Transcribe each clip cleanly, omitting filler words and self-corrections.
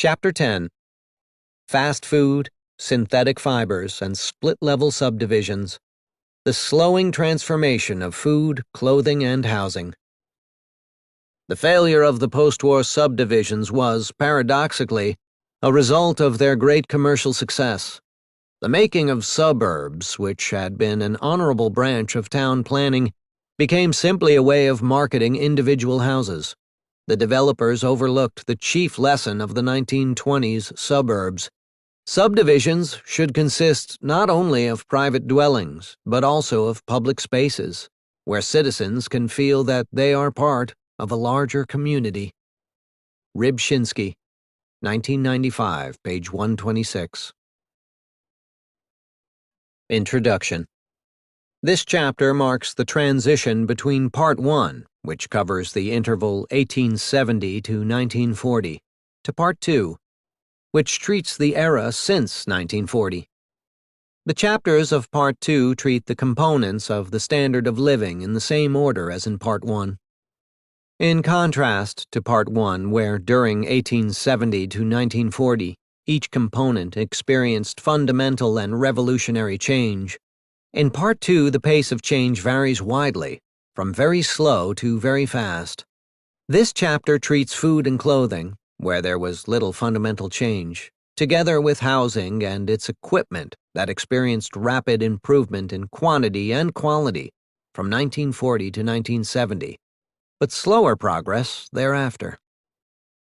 Chapter 10. Fast Food, Synthetic Fibers, and Split-Level Subdivisions. The Slowing Transformation of Food, Clothing, and Housing. The failure of the post-war subdivisions was, paradoxically, a result of their great commercial success. The making of suburbs, which had been an honorable branch of town planning, became simply a way of marketing individual houses. The developers overlooked the chief lesson of the 1920s suburbs. Subdivisions should consist not only of private dwellings, but also of public spaces, where citizens can feel that they are part of a larger community. Rybczynski, 1995, page 126. Introduction. This chapter marks the transition between Part 1, which covers the interval 1870 to 1940, to Part 2, which treats the era since 1940. The chapters of Part 2 treat the components of the standard of living in the same order as in Part 1. In contrast to Part 1, where during 1870 to 1940, each component experienced fundamental and revolutionary change, in Part 2 the pace of change varies widely, from very slow to very fast. This chapter treats food and clothing, where there was little fundamental change, together with housing and its equipment that experienced rapid improvement in quantity and quality from 1940 to 1970, but slower progress thereafter.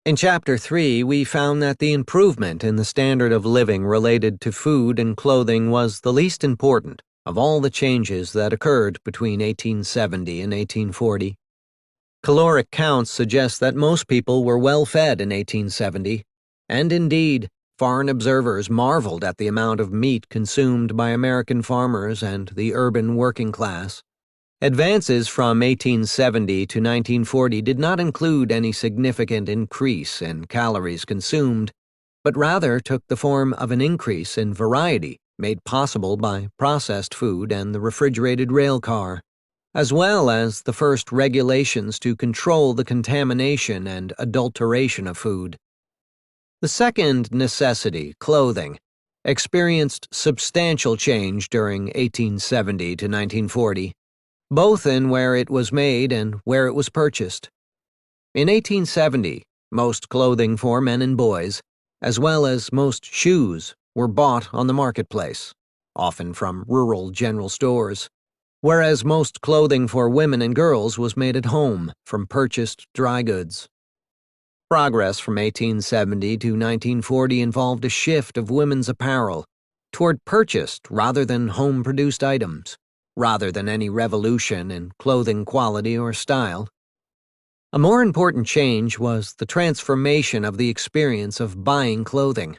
In Chapter 3, we found that the improvement in the standard of living related to food and clothing was the least important of all the changes that occurred between 1870 and 1840. Caloric counts suggest that most people were well fed in 1870, and indeed, foreign observers marveled at the amount of meat consumed by American farmers and the urban working class. Advances from 1870 to 1940 did not include any significant increase in calories consumed, but rather took the form of an increase in variety made possible by processed food and the refrigerated rail car, as well as the first regulations to control the contamination and adulteration of food. The second necessity, clothing, experienced substantial change during 1870 to 1940, both in where it was made and where it was purchased. In 1870, most clothing for men and boys, as well as most shoes, were bought on the marketplace, often from rural general stores, whereas most clothing for women and girls was made at home from purchased dry goods. Progress from 1870 to 1940 involved a shift of women's apparel toward purchased rather than home-produced items, rather than any revolution in clothing quality or style. A more important change was the transformation of the experience of buying clothing.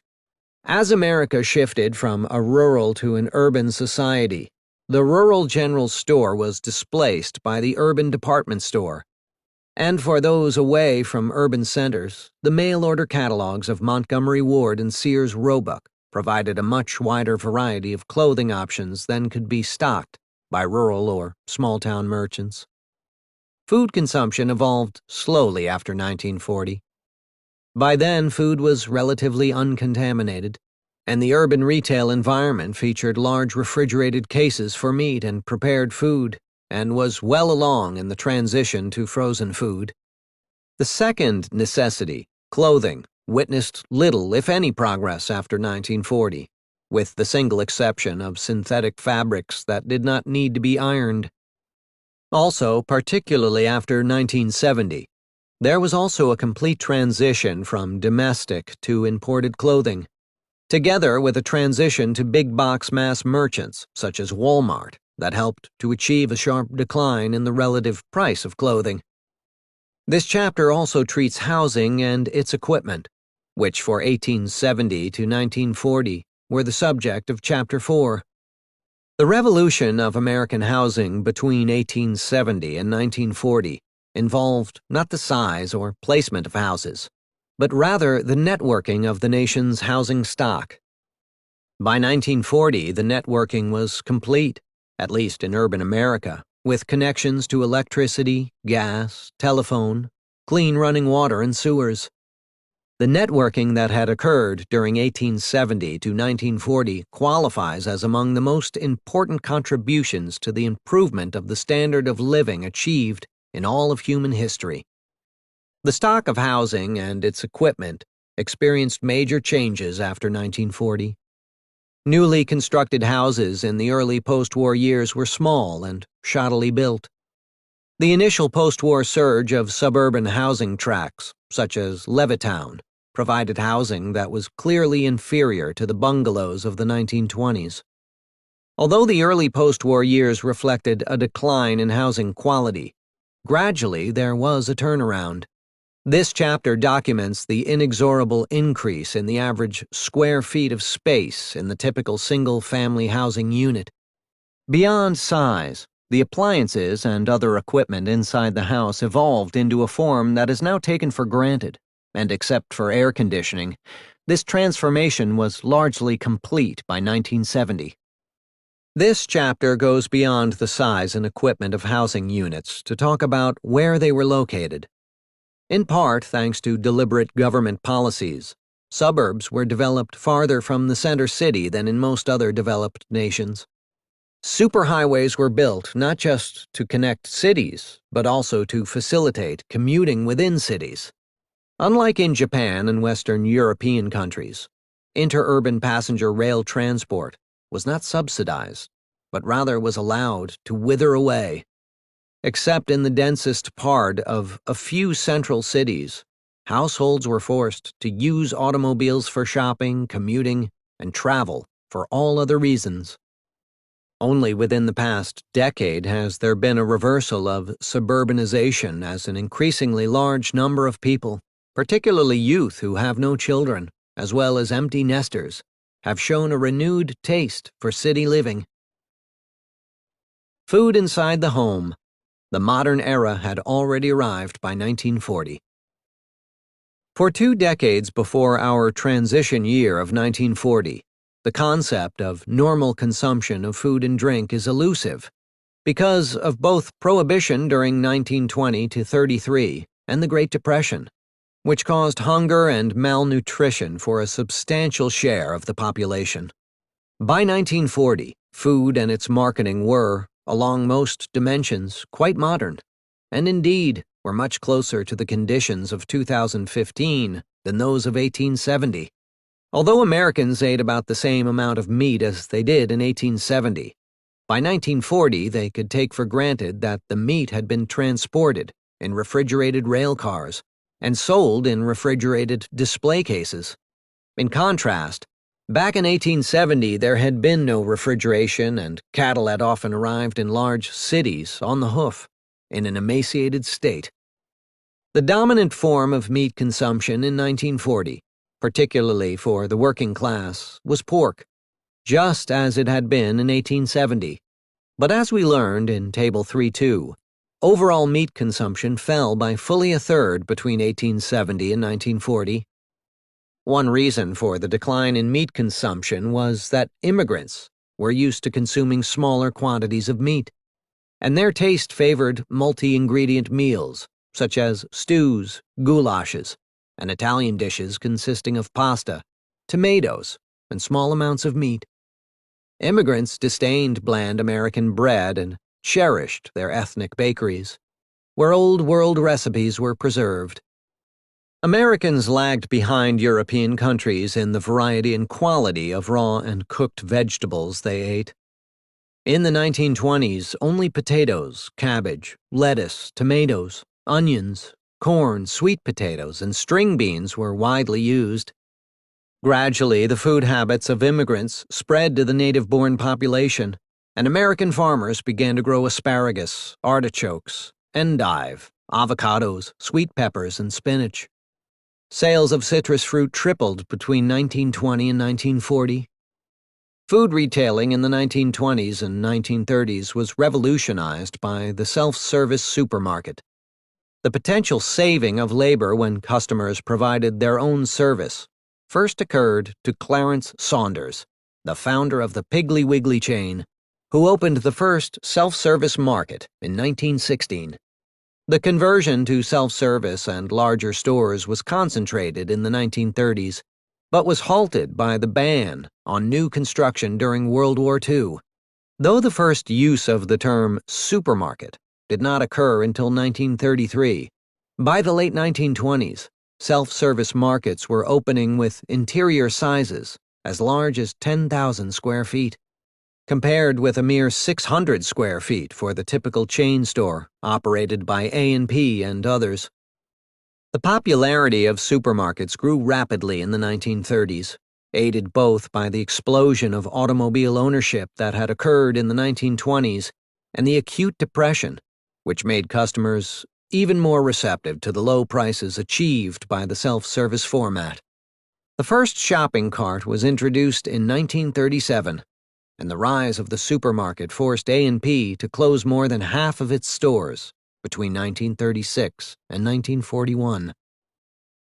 As America shifted from a rural to an urban society, the rural general store was displaced by the urban department store. And for those away from urban centers, the mail-order catalogs of Montgomery Ward and Sears Roebuck provided a much wider variety of clothing options than could be stocked by rural or small-town merchants. Food consumption evolved slowly after 1940. By then, food was relatively uncontaminated, and the urban retail environment featured large refrigerated cases for meat and prepared food, and was well along in the transition to frozen food. The second necessity, clothing, witnessed little, if any, progress after 1940, with the single exception of synthetic fabrics that did not need to be ironed. Also, particularly after 1970, there was also a complete transition from domestic to imported clothing, together with a transition to big-box mass merchants such as Walmart that helped to achieve a sharp decline in the relative price of clothing. This chapter also treats housing and its equipment, which for 1870 to 1940 were the subject of Chapter 4. The revolution of American housing between 1870 and 1940 involved not the size or placement of houses, but rather the networking of the nation's housing stock. By 1940, the networking was complete, at least in urban America, with connections to electricity, gas, telephone, clean running water, and sewers. The networking that had occurred during 1870 to 1940 qualifies as among the most important contributions to the improvement of the standard of living achieved in all of human history. The stock of housing and its equipment experienced major changes after 1940. Newly constructed houses in the early post-war years were small and shoddily built. The initial post-war surge of suburban housing tracts, such as Levittown, provided housing that was clearly inferior to the bungalows of the 1920s. Although the early post-war years reflected a decline in housing quality, gradually there was a turnaround. This chapter documents the inexorable increase in the average square feet of space in the typical single-family housing unit. Beyond size, the appliances and other equipment inside the house evolved into a form that is now taken for granted, and except for air conditioning, this transformation was largely complete by 1970. This chapter goes beyond the size and equipment of housing units to talk about where they were located. In part thanks to deliberate government policies, suburbs were developed farther from the center city than in most other developed nations. Superhighways were built not just to connect cities, but also to facilitate commuting within cities. Unlike in Japan and Western European countries, interurban passenger rail transport was not subsidized, but rather was allowed to wither away. Except in the densest part of a few central cities, households were forced to use automobiles for shopping, commuting, and travel for all other reasons. Only within the past decade has there been a reversal of suburbanization as an increasingly large number of people, particularly youth who have no children, as well as empty nesters, have shown a renewed taste for city living. Food inside the home. The modern era had already arrived by 1940. For 2 decades before our transition year of 1940, the concept of normal consumption of food and drink is elusive because of both Prohibition during 1920 to 33 and the Great Depression, which caused hunger and malnutrition for a substantial share of the population. By 1940, food and its marketing were, along most dimensions, quite modern, and indeed were much closer to the conditions of 2015 than those of 1870. Although Americans ate about the same amount of meat as they did in 1870, by 1940 they could take for granted that the meat had been transported in refrigerated rail cars and sold in refrigerated display cases. In contrast, back in 1870 there had been no refrigeration and cattle had often arrived in large cities on the hoof, in an emaciated state. The dominant form of meat consumption in 1940, particularly for the working class, was pork, just as it had been in 1870. But as we learned in Table 3.2, overall meat consumption fell by fully a third between 1870 and 1940. One reason for the decline in meat consumption was that immigrants were used to consuming smaller quantities of meat, and their taste favored multi-ingredient meals, such as stews, goulashes, and Italian dishes consisting of pasta, tomatoes, and small amounts of meat. Immigrants disdained bland American bread and cherished their ethnic bakeries, where old world recipes were preserved. Americans lagged behind European countries in the variety and quality of raw and cooked vegetables they ate. In the 1920s, only potatoes, cabbage, lettuce, tomatoes, onions, corn, sweet potatoes, and string beans were widely used. Gradually, the food habits of immigrants spread to the native-born population, and American farmers began to grow asparagus, artichokes, endive, avocados, sweet peppers, and spinach. Sales of citrus fruit tripled between 1920 and 1940. Food retailing in the 1920s and 1930s was revolutionized by the self-service supermarket. The potential saving of labor when customers provided their own service first occurred to Clarence Saunders, the founder of the Piggly Wiggly chain, who opened the first self-service market in 1916. The conversion to self-service and larger stores was concentrated in the 1930s, but was halted by the ban on new construction during World War II. Though the first use of the term supermarket did not occur until 1933, by the late 1920s, self-service markets were opening with interior sizes as large as 10,000 square feet, compared with a mere 600 square feet for the typical chain store operated by A&P and others. The popularity of supermarkets grew rapidly in the 1930s, aided both by the explosion of automobile ownership that had occurred in the 1920s and the acute depression, which made customers even more receptive to the low prices achieved by the self-service format. The first shopping cart was introduced in 1937, and the rise of the supermarket forced A&P to close more than half of its stores between 1936 and 1941.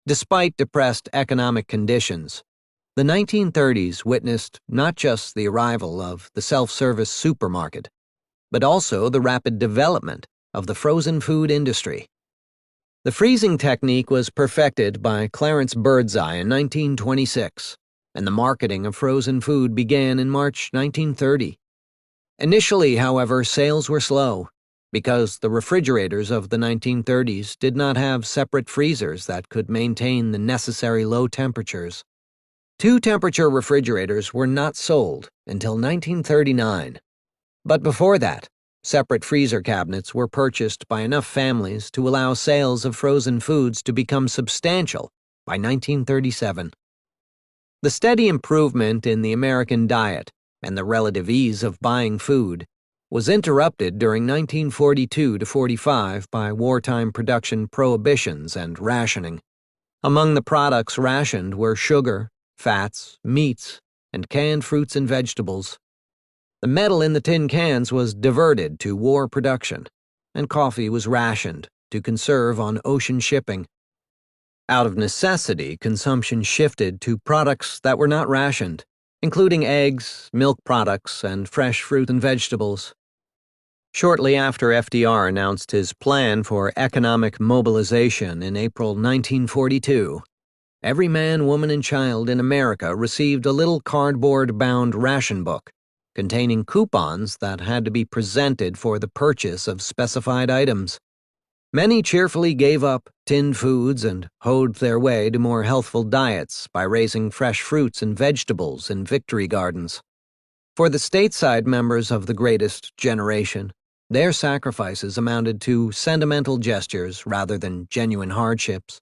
Despite depressed economic conditions, the 1930s witnessed not just the arrival of the self-service supermarket, but also the rapid development of the frozen food industry. The freezing technique was perfected by Clarence Birdseye in 1926, and the marketing of frozen food began in March 1930. Initially, however, sales were slow, because the refrigerators of the 1930s did not have separate freezers that could maintain the necessary low temperatures. Two-temperature refrigerators were not sold until 1939, but before that, separate freezer cabinets were purchased by enough families to allow sales of frozen foods to become substantial by 1937. The steady improvement in the American diet and the relative ease of buying food was interrupted during 1942 to 45 by wartime production prohibitions and rationing. Among the products rationed were sugar, fats, meats, and canned fruits and vegetables. The metal in the tin cans was diverted to war production, and coffee was rationed to conserve on ocean shipping. Out of necessity, consumption shifted to products that were not rationed, including eggs, milk products, and fresh fruit and vegetables. Shortly after FDR announced his plan for economic mobilization in April 1942, every man, woman, and child in America received a little cardboard-bound ration book containing coupons that had to be presented for the purchase of specified items. Many cheerfully gave up tinned foods and hoed their way to more healthful diets by raising fresh fruits and vegetables in victory gardens. For the stateside members of the greatest generation, their sacrifices amounted to sentimental gestures rather than genuine hardships.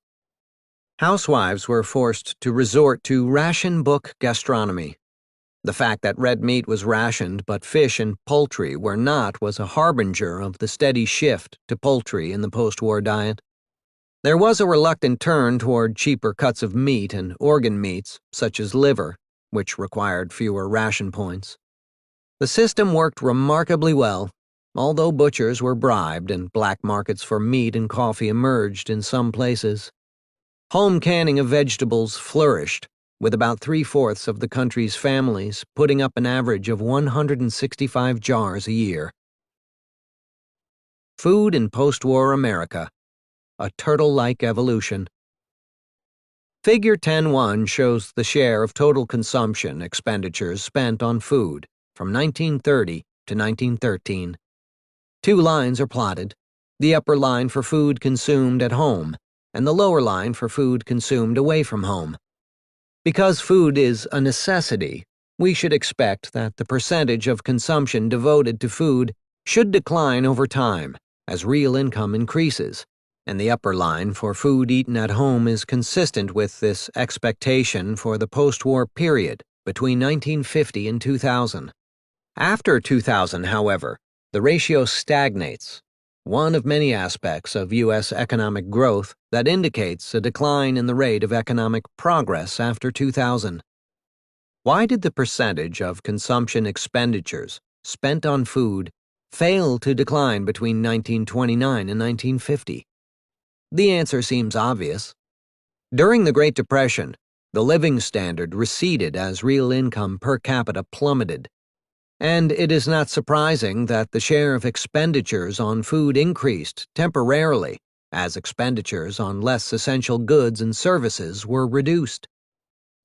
Housewives were forced to resort to ration book gastronomy. The fact that red meat was rationed but fish and poultry were not was a harbinger of the steady shift to poultry in the post-war diet. There was a reluctant turn toward cheaper cuts of meat and organ meats, such as liver, which required fewer ration points. The system worked remarkably well, although butchers were bribed and black markets for meat and coffee emerged in some places. Home canning of vegetables flourished, with about 3/4 of the country's families putting up an average of 165 jars a year. Food in post-war America, a turtle-like evolution. Figure 10.1 shows the share of total consumption expenditures spent on food from 1930 to 1913. Two lines are plotted, the upper line for food consumed at home, and the lower line for food consumed away from home. Because food is a necessity, we should expect that the percentage of consumption devoted to food should decline over time as real income increases, and the upper line for food eaten at home is consistent with this expectation for the post-war period between 1950 and 2000. After 2000, however, the ratio stagnates, one of many aspects of U.S. economic growth that indicates a decline in the rate of economic progress after 2000. Why did the percentage of consumption expenditures spent on food fail to decline between 1929 and 1950? The answer seems obvious. During the Great Depression, the living standard receded as real income per capita plummeted. And it is not surprising that the share of expenditures on food increased temporarily as expenditures on less essential goods and services were reduced.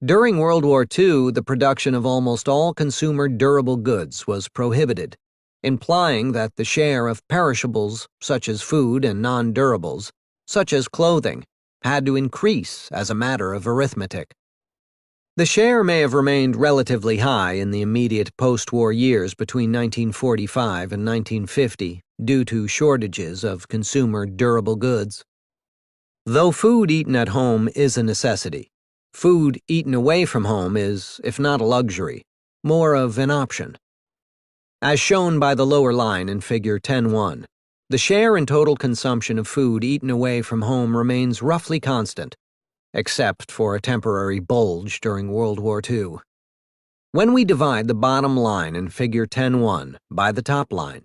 During World War II, the production of almost all consumer durable goods was prohibited, implying that the share of perishables, such as food, and non-durables, such as clothing, had to increase as a matter of arithmetic. The share may have remained relatively high in the immediate post-war years between 1945 and 1950 due to shortages of consumer durable goods. Though food eaten at home is a necessity, food eaten away from home is, if not a luxury, more of an option. As shown by the lower line in Figure 10.1, the share in total consumption of food eaten away from home remains roughly constant, except for a temporary bulge during World War II. When we divide the bottom line in Figure 10.1 by the top line,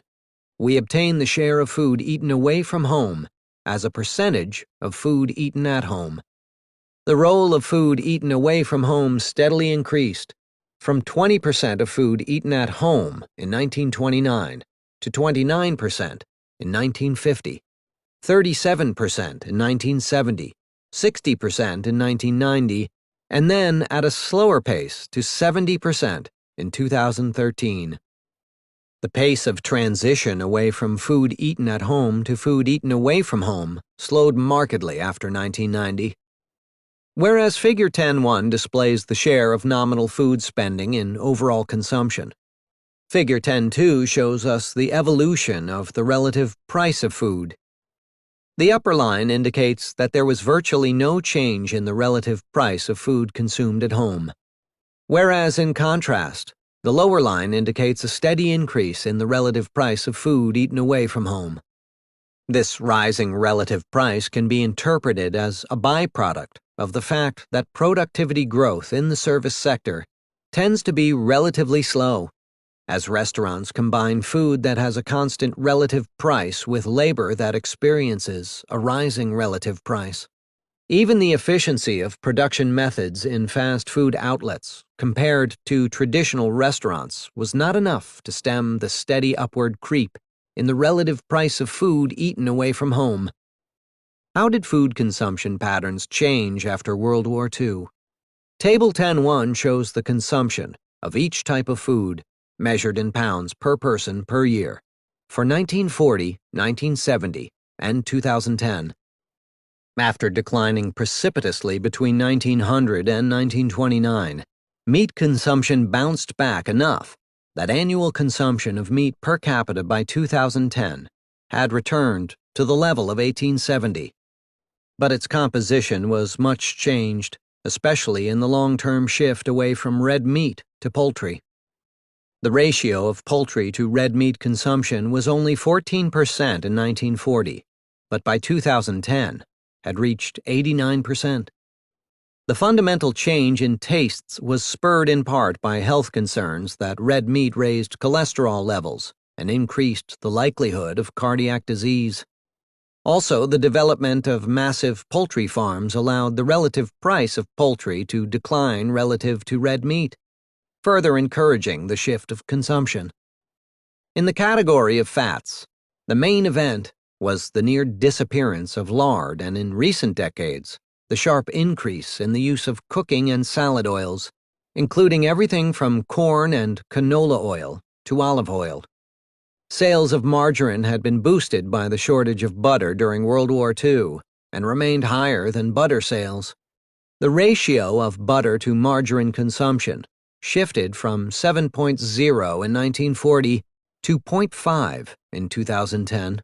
we obtain the share of food eaten away from home as a percentage of food eaten at home. The role of food eaten away from home steadily increased, from 20% of food eaten at home in 1929 to 29% in 1950, 37% in 1970, 60% in 1990, and then at a slower pace to 70% in 2013. The pace of transition away from food eaten at home to food eaten away from home slowed markedly after 1990. Whereas Figure 10.1 displays the share of nominal food spending in overall consumption, Figure 10.2 shows us the evolution of the relative price of food. The upper line indicates that there was virtually no change in the relative price of food consumed at home, whereas in contrast, the lower line indicates a steady increase in the relative price of food eaten away from home. This rising relative price can be interpreted as a byproduct of the fact that productivity growth in the service sector tends to be relatively slow, as restaurants combine food that has a constant relative price with labor that experiences a rising relative price. Even the efficiency of production methods in fast food outlets compared to traditional restaurants was not enough to stem the steady upward creep in the relative price of food eaten away from home. How did food consumption patterns change after World War II? Table 10.1 shows the consumption of each type of food, measured in pounds per person per year, for 1940, 1970, and 2010. After declining precipitously between 1900 and 1929, meat consumption bounced back enough that annual consumption of meat per capita by 2010 had returned to the level of 1870. But its composition was much changed, especially in the long-term shift away from red meat to poultry. The ratio of poultry to red meat consumption was only 14% in 1940, but by 2010 had reached 89%. The fundamental change in tastes was spurred in part by health concerns that red meat raised cholesterol levels and increased the likelihood of cardiac disease. Also, the development of massive poultry farms allowed the relative price of poultry to decline relative to red meat, further encouraging the shift of consumption. In the category of fats, the main event was the near disappearance of lard and, in recent decades, the sharp increase in the use of cooking and salad oils, including everything from corn and canola oil to olive oil. Sales of margarine had been boosted by the shortage of butter during World War II and remained higher than butter sales. The ratio of butter to margarine consumption shifted from 7.0 in 1940 to 0.5 in 2010.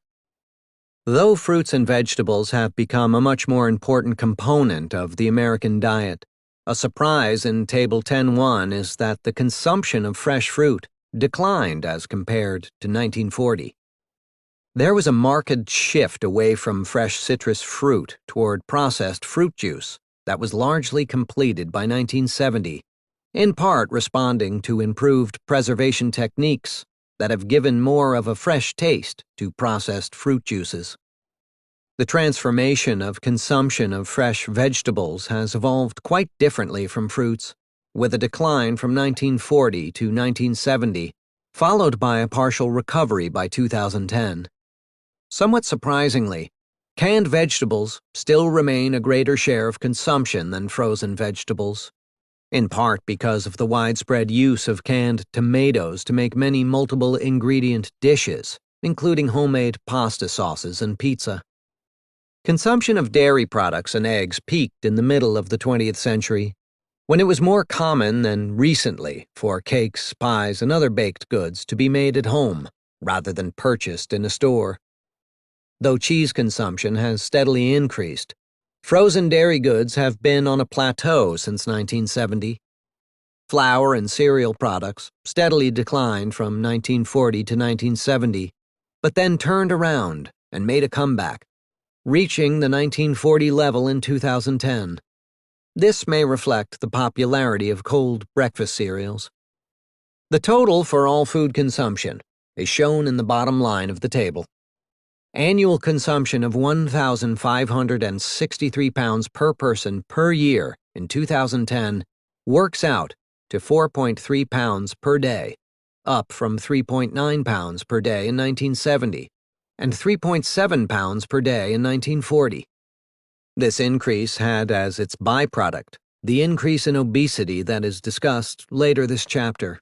Though fruits and vegetables have become a much more important component of the American diet, a surprise in Table 10.1 is that the consumption of fresh fruit declined as compared to 1940. There was a marked shift away from fresh citrus fruit toward processed fruit juice that was largely completed by 1970, in part responding to improved preservation techniques that have given more of a fresh taste to processed fruit juices. The transformation of consumption of fresh vegetables has evolved quite differently from fruits, with a decline from 1940 to 1970 followed by a partial recovery by 2010. Somewhat surprisingly, canned vegetables still remain a greater share of consumption than frozen vegetables, in part because of the widespread use of canned tomatoes to make many multiple-ingredient dishes, including homemade pasta sauces and pizza. Consumption of dairy products and eggs peaked in the middle of the 20th century, when it was more common than recently for cakes, pies, and other baked goods to be made at home rather than purchased in a store. Though cheese consumption has steadily increased, frozen dairy goods have been on a plateau since 1970. Flour and cereal products steadily declined from 1940 to 1970, but then turned around and made a comeback, reaching the 1940 level in 2010. This may reflect the popularity of cold breakfast cereals. The total for all food consumption is shown in the bottom line of the table. Annual consumption of 1,563 pounds per person per year in 2010 works out to 4.3 pounds per day, up from 3.9 pounds per day in 1970 and 3.7 pounds per day in 1940. This increase had as its byproduct the increase in obesity that is discussed later this chapter.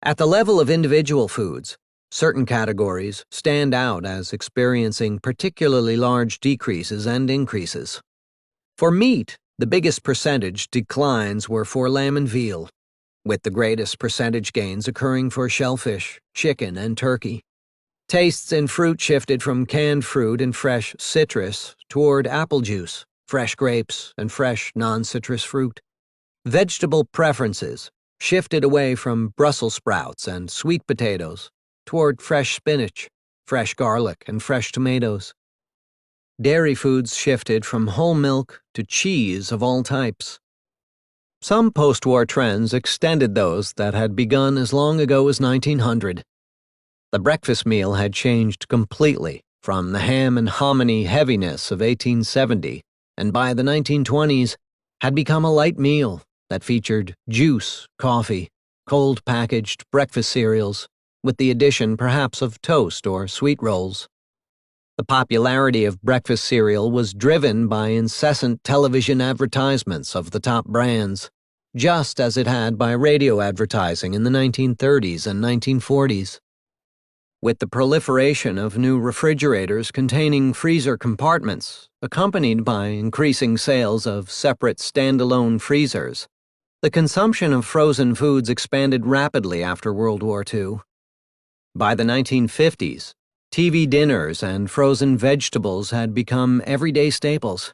At the level of individual foods, certain categories stand out as experiencing particularly large decreases and increases. For meat, the biggest percentage declines were for lamb and veal, with the greatest percentage gains occurring for shellfish, chicken, and turkey. Tastes in fruit shifted from canned fruit and fresh citrus toward apple juice, fresh grapes, and fresh non-citrus fruit. Vegetable preferences shifted away from Brussels sprouts and sweet potatoes toward fresh spinach, fresh garlic, and fresh tomatoes. Dairy foods shifted from whole milk to cheese of all types. Some post-war trends extended those that had begun as long ago as 1900. The breakfast meal had changed completely from the ham and hominy heaviness of 1870, and by the 1920s had become a light meal that featured juice, coffee, cold packaged breakfast cereals, with the addition perhaps of toast or sweet rolls. The popularity of breakfast cereal was driven by incessant television advertisements of the top brands, just as it had by radio advertising in the 1930s and 1940s. With the proliferation of new refrigerators containing freezer compartments, accompanied by increasing sales of separate standalone freezers, the consumption of frozen foods expanded rapidly after World War II. By the 1950s, TV dinners and frozen vegetables had become everyday staples.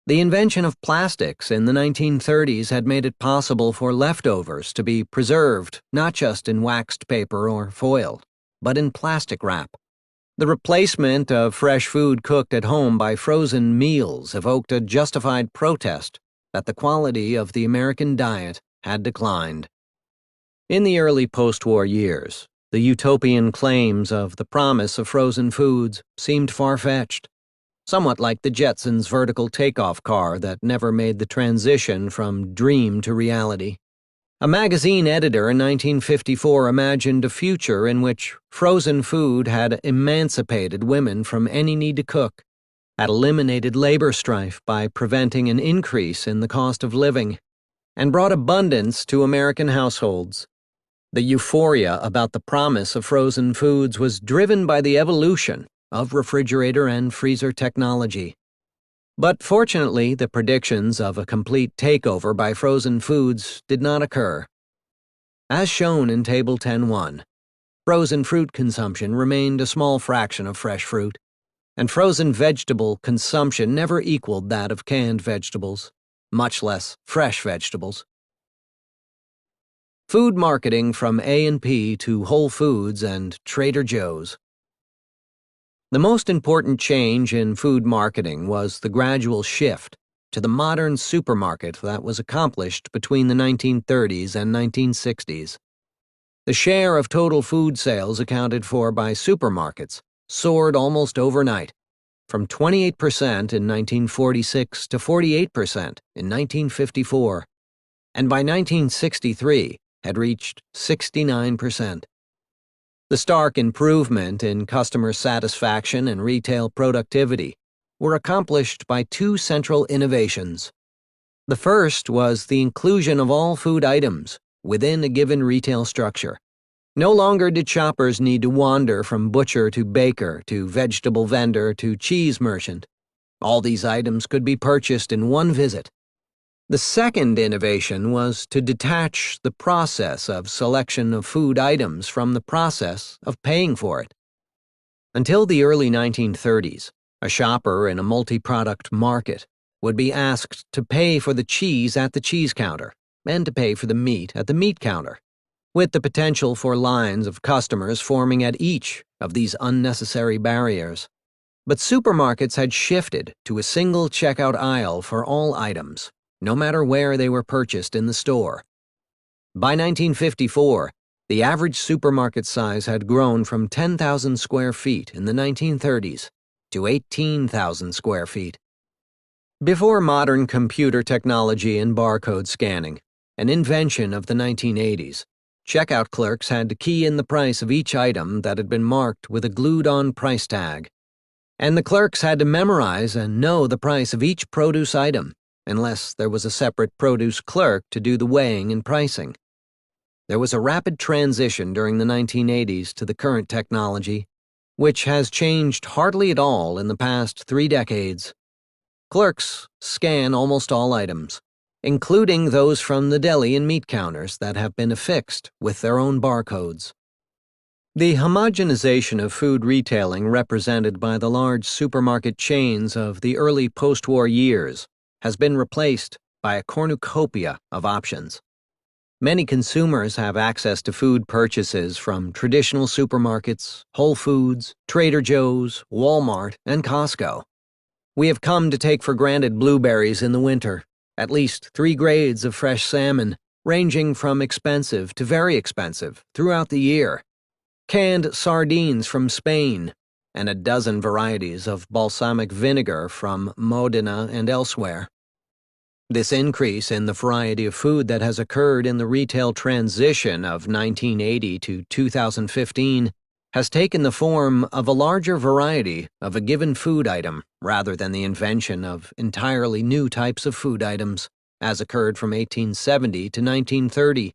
The invention of plastics in the 1930s had made it possible for leftovers to be preserved not just in waxed paper or foil, but in plastic wrap. The replacement of fresh food cooked at home by frozen meals evoked a justified protest that the quality of the American diet had declined. In the early post-war years, the utopian claims of the promise of frozen foods seemed far-fetched, somewhat like the Jetsons' vertical takeoff car that never made the transition from dream to reality. A magazine editor in 1954 imagined a future in which frozen food had emancipated women from any need to cook, had eliminated labor strife by preventing an increase in the cost of living, and brought abundance to American households. The euphoria about the promise of frozen foods was driven by the evolution of refrigerator and freezer technology. But fortunately, the predictions of a complete takeover by frozen foods did not occur. As shown in Table 10.1, frozen fruit consumption remained a small fraction of fresh fruit, and frozen vegetable consumption never equaled that of canned vegetables, much less fresh vegetables. Food marketing from A&P to Whole Foods and Trader Joe's. The most important change in food marketing was the gradual shift to the modern supermarket that was accomplished between the 1930s and 1960s. The share of total food sales accounted for by supermarkets soared almost overnight, from 28% in 1946 to 48% in 1954, and by 1963 had reached 69%. The stark improvement in customer satisfaction and retail productivity were accomplished by two central innovations. The first was the inclusion of all food items within a given retail structure. No longer did shoppers need to wander from butcher to baker to vegetable vendor to cheese merchant. All these items could be purchased in one visit. The second innovation was to detach the process of selection of food items from the process of paying for it. Until the early 1930s, a shopper in a multi-product market would be asked to pay for the cheese at the cheese counter and to pay for the meat at the meat counter, with the potential for lines of customers forming at each of these unnecessary barriers. But supermarkets had shifted to a single checkout aisle for all items, no matter where they were purchased in the store. By 1954, the average supermarket size had grown from 10,000 square feet in the 1930s to 18,000 square feet. Before modern computer technology and barcode scanning, an invention of the 1980s, checkout clerks had to key in the price of each item that had been marked with a glued-on price tag. And the clerks had to memorize and know the price of each produce item, unless there was a separate produce clerk to do the weighing and pricing. There was a rapid transition during the 1980s to the current technology, which has changed hardly at all in the past 3 decades. Clerks scan almost all items, including those from the deli and meat counters that have been affixed with their own barcodes. The homogenization of food retailing represented by the large supermarket chains of the early post-war years has been replaced by a cornucopia of options. Many consumers have access to food purchases from traditional supermarkets, Whole Foods, Trader Joe's, Walmart, and Costco. We have come to take for granted blueberries in the winter, at least 3 grades of fresh salmon, ranging from expensive to very expensive throughout the year, canned sardines from Spain, and a dozen varieties of balsamic vinegar from Modena and elsewhere. This increase in the variety of food that has occurred in the retail transition of 1980 to 2015 has taken the form of a larger variety of a given food item rather than the invention of entirely new types of food items, as occurred from 1870 to 1930,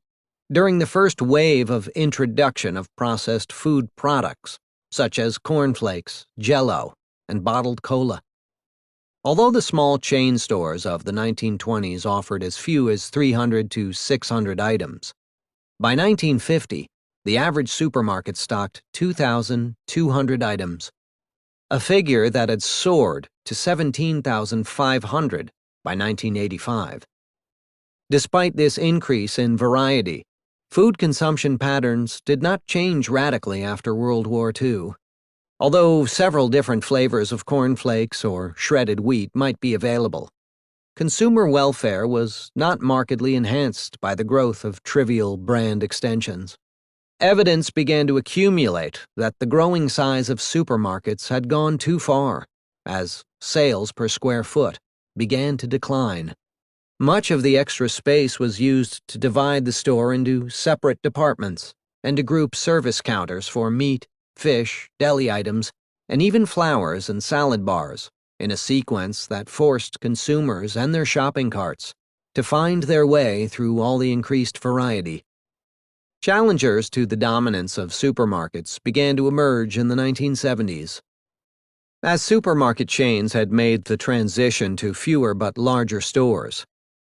during the first wave of introduction of processed food products, such as cornflakes, Jell-O, and bottled cola. Although the small chain stores of the 1920s offered as few as 300 to 600 items, by 1950, the average supermarket stocked 2,200 items, a figure that had soared to 17,500 by 1985. Despite this increase in variety, food consumption patterns did not change radically after World War II. Although several different flavors of cornflakes or shredded wheat might be available, consumer welfare was not markedly enhanced by the growth of trivial brand extensions. Evidence began to accumulate that the growing size of supermarkets had gone too far, as sales per square foot began to decline. Much of the extra space was used to divide the store into separate departments and to group service counters for meat, fish, deli items, and even flowers and salad bars, in a sequence that forced consumers and their shopping carts to find their way through all the increased variety. Challengers to the dominance of supermarkets began to emerge in the 1970s. As supermarket chains had made the transition to fewer but larger stores,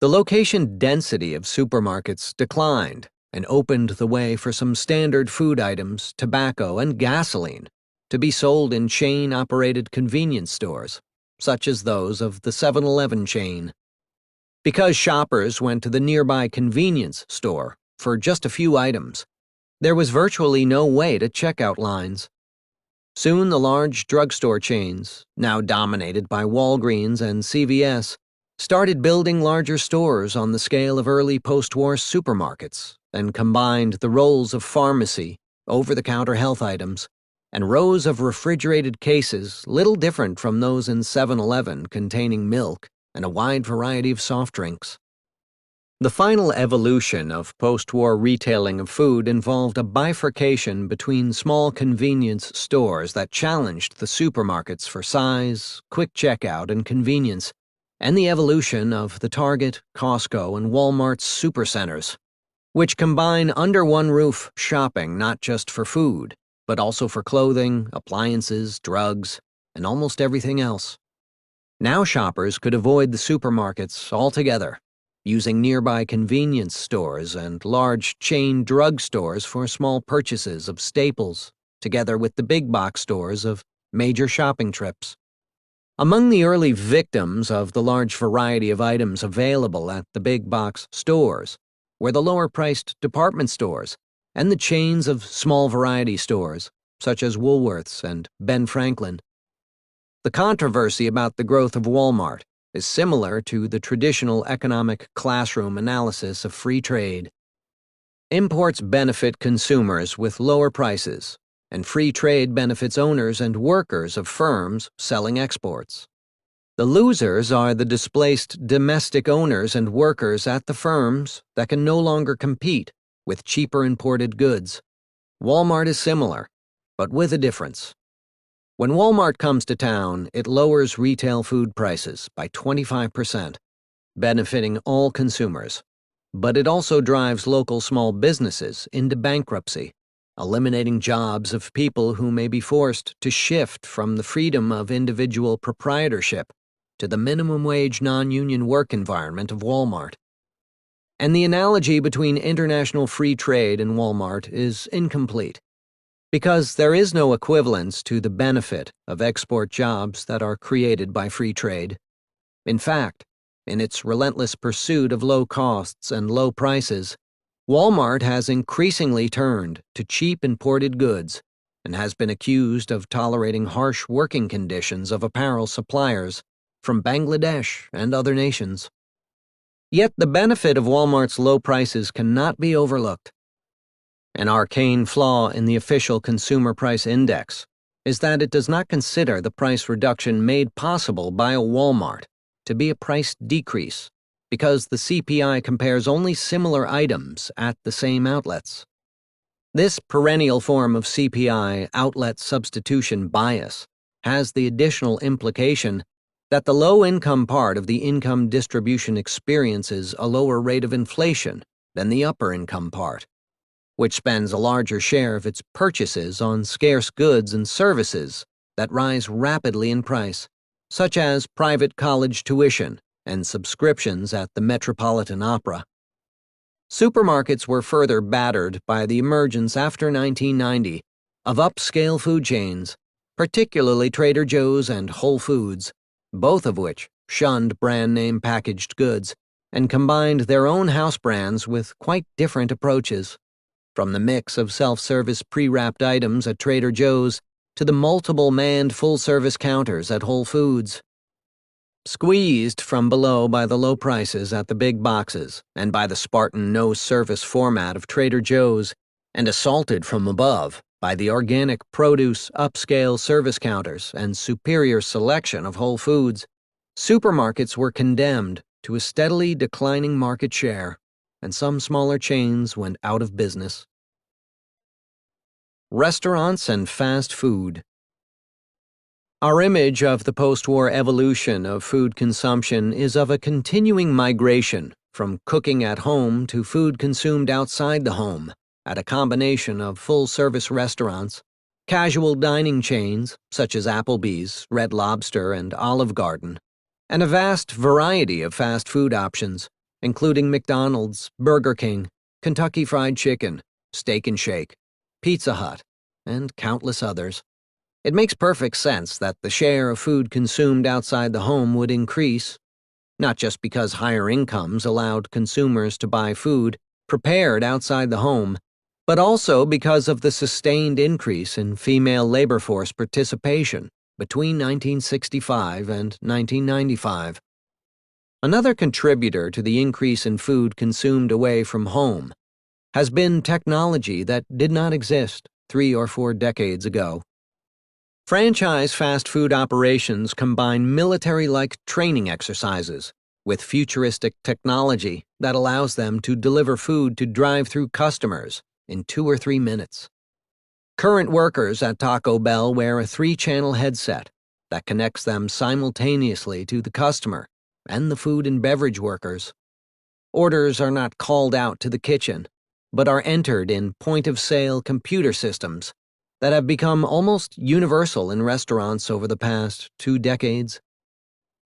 the location density of supermarkets declined and opened the way for some standard food items, tobacco, and gasoline to be sold in chain-operated convenience stores, such as those of the 7-Eleven chain. Because shoppers went to the nearby convenience store for just a few items, there was virtually no way to check out lines. Soon the large drugstore chains, now dominated by Walgreens and CVS, started building larger stores on the scale of early post-war supermarkets and combined the roles of pharmacy, over-the-counter health items, and rows of refrigerated cases little different from those in 7-Eleven containing milk and a wide variety of soft drinks. The final evolution of post-war retailing of food involved a bifurcation between small convenience stores that challenged the supermarkets for size, quick checkout, and convenience, and the evolution of the Target, Costco, and Walmart's supercenters, which combine under one roof shopping not just for food, but also for clothing, appliances, drugs, and almost everything else. Now shoppers could avoid the supermarkets altogether, using nearby convenience stores and large chain drugstores for small purchases of staples, together with the big box stores of major shopping trips. Among the early victims of the large variety of items available at the big box stores were the lower-priced department stores and the chains of small variety stores, such as Woolworths and Ben Franklin. The controversy about the growth of Walmart is similar to the traditional economic classroom analysis of free trade. Imports benefit consumers with lower prices, and free trade benefits owners and workers of firms selling exports. The losers are the displaced domestic owners and workers at the firms that can no longer compete with cheaper imported goods. Walmart is similar, but with a difference. When Walmart comes to town, it lowers retail food prices by 25%, benefiting all consumers. But it also drives local small businesses into bankruptcy, eliminating jobs of people who may be forced to shift from the freedom of individual proprietorship to the minimum wage non-union work environment of Walmart. And the analogy between international free trade and Walmart is incomplete, because there is no equivalence to the benefit of export jobs that are created by free trade. In fact, in its relentless pursuit of low costs and low prices, Walmart has increasingly turned to cheap imported goods and has been accused of tolerating harsh working conditions of apparel suppliers from Bangladesh and other nations. Yet the benefit of Walmart's low prices cannot be overlooked. An arcane flaw in the official Consumer Price Index is that it does not consider the price reduction made possible by a Walmart to be a price decrease, because the CPI compares only similar items at the same outlets. This perennial form of CPI outlet substitution bias has the additional implication that the low-income part of the income distribution experiences a lower rate of inflation than the upper-income part, which spends a larger share of its purchases on scarce goods and services that rise rapidly in price, such as private college tuition and subscriptions at the Metropolitan Opera. Supermarkets were further battered by the emergence after 1990 of upscale food chains, particularly Trader Joe's and Whole Foods, both of which shunned brand-name packaged goods and combined their own house brands with quite different approaches, from the mix of self-service pre-wrapped items at Trader Joe's to the multiple manned full-service counters at Whole Foods. Squeezed from below by the low prices at the big boxes and by the Spartan no-service format of Trader Joe's, and assaulted from above by the organic produce upscale service counters and superior selection of Whole Foods, supermarkets were condemned to a steadily declining market share, and some smaller chains went out of business. Restaurants and fast food. Our image of the post-war evolution of food consumption is of a continuing migration from cooking at home to food consumed outside the home, at a combination of full-service restaurants, casual dining chains such as Applebee's, Red Lobster, and Olive Garden, and a vast variety of fast food options, including McDonald's, Burger King, Kentucky Fried Chicken, Steak and Shake, Pizza Hut, and countless others. It makes perfect sense that the share of food consumed outside the home would increase, not just because higher incomes allowed consumers to buy food prepared outside the home, but also because of the sustained increase in female labor force participation between 1965 and 1995. Another contributor to the increase in food consumed away from home has been technology that did not exist 3 or 4 decades ago. Franchise fast food operations combine military-like training exercises with futuristic technology that allows them to deliver food to drive-through customers in 2 or 3 minutes. Current workers at Taco Bell wear a 3-channel headset that connects them simultaneously to the customer and the food and beverage workers. Orders are not called out to the kitchen, but are entered in point-of-sale computer systems that have become almost universal in restaurants over the past 2 decades.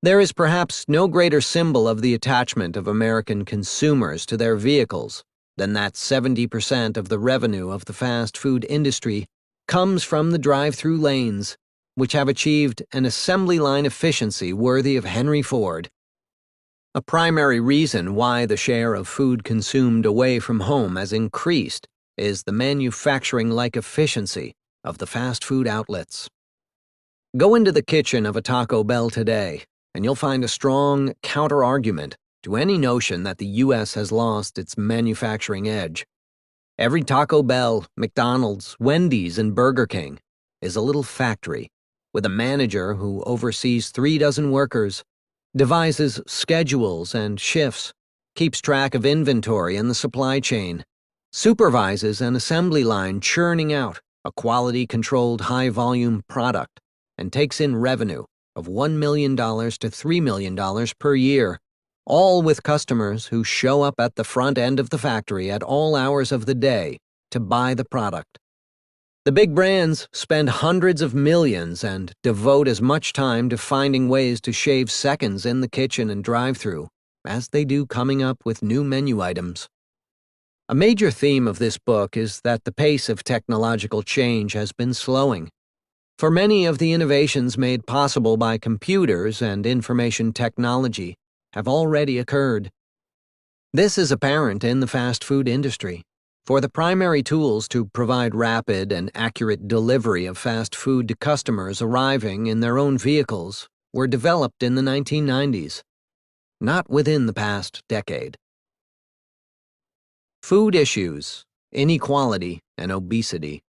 There is perhaps no greater symbol of the attachment of American consumers to their vehicles than that 70% of the revenue of the fast food industry comes from the drive-through lanes, which have achieved an assembly line efficiency worthy of Henry Ford. A primary reason why the share of food consumed away from home has increased is the manufacturing-like efficiency of the fast food outlets. Go into the kitchen of a Taco Bell today, and you'll find a strong counter-argument to any notion that the U.S. has lost its manufacturing edge. Every Taco Bell, McDonald's, Wendy's, and Burger King is a little factory with a manager who oversees 3 dozen workers, devises schedules and shifts, keeps track of inventory and the supply chain, supervises an assembly line churning out a quality-controlled high-volume product, and takes in revenue of $1 million to $3 million per year, all with customers who show up at the front end of the factory at all hours of the day to buy the product. The big brands spend hundreds of millions and devote as much time to finding ways to shave seconds in the kitchen and drive-thru as they do coming up with new menu items. A major theme of this book is that the pace of technological change has been slowing. For many of the innovations made possible by computers and information technology have already occurred. This is apparent in the fast food industry, for the primary tools to provide rapid and accurate delivery of fast food to customers arriving in their own vehicles were developed in the 1990s, not within the past decade. Food issues, inequality, and obesity.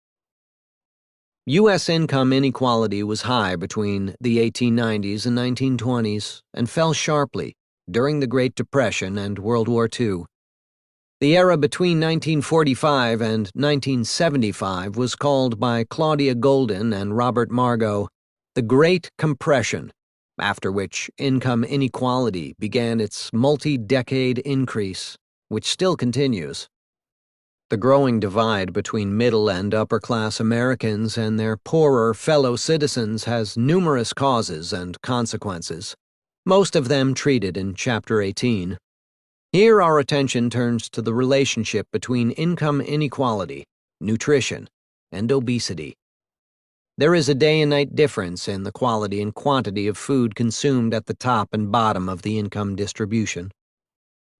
U.S. income inequality was high between the 1890s and 1920s and fell sharply during the Great Depression and World War II. The era between 1945 and 1975 was called by Claudia Golden and Robert Margot the Great Compression, after which income inequality began its multi-decade increase, which still continues. The growing divide between middle and upper-class Americans and their poorer fellow citizens has numerous causes and consequences, most of them treated in Chapter 18. Here our attention turns to the relationship between income inequality, nutrition, and obesity. There is a day-and-night difference in the quality and quantity of food consumed at the top and bottom of the income distribution.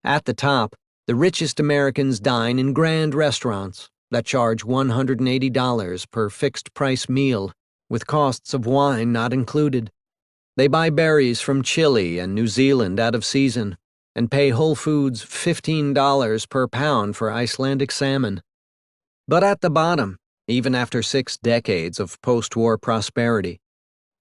At the top, the richest Americans dine in grand restaurants that charge $180 per fixed-price meal, with costs of wine not included. They buy berries from Chile and New Zealand out of season, and pay Whole Foods $15 per pound for Icelandic salmon. But at the bottom, even after 6 decades of post-war prosperity,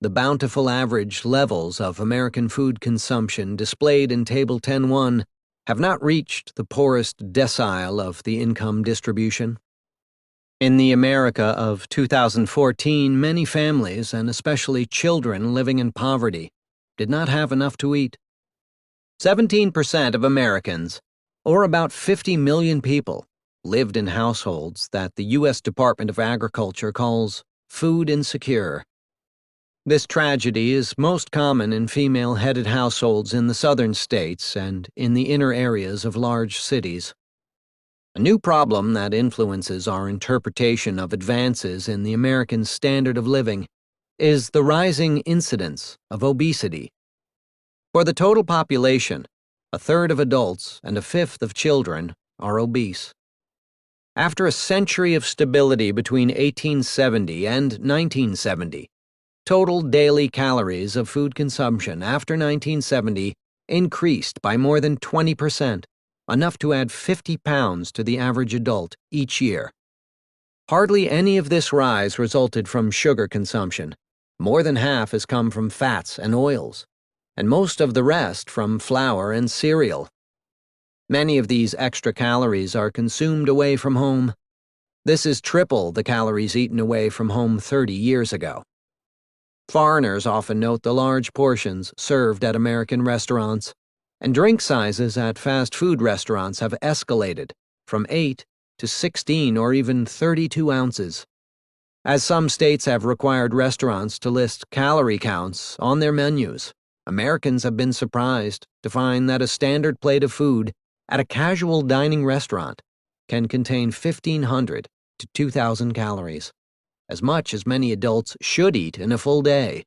the bountiful average levels of American food consumption displayed in Table 10.1 have not reached the poorest decile of the income distribution. In the America of 2014, many families, and especially children living in poverty, did not have enough to eat. 17% of Americans, or about 50 million people, lived in households that the U.S. Department of Agriculture calls food insecure. This tragedy is most common in female-headed households in the southern states and in the inner areas of large cities. A new problem that influences our interpretation of advances in the American standard of living is the rising incidence of obesity. For the total population, 1/3 of adults and 1/5 of children are obese. After a century of stability between 1870 and 1970, total daily calories of food consumption after 1970 increased by more than 20%, enough to add 50 pounds to the average adult each year. Hardly any of this rise resulted from sugar consumption. More than half has come from fats and oils, and most of the rest from flour and cereal. Many of these extra calories are consumed away from home. This is triple the calories eaten away from home 30 years ago. Foreigners often note the large portions served at American restaurants, and drink sizes at fast food restaurants have escalated from 8 to 16 or even 32 ounces. As some states have required restaurants to list calorie counts on their menus, Americans have been surprised to find that a standard plate of food at a casual dining restaurant can contain 1,500 to 2,000 calories, as much as many adults should eat in a full day.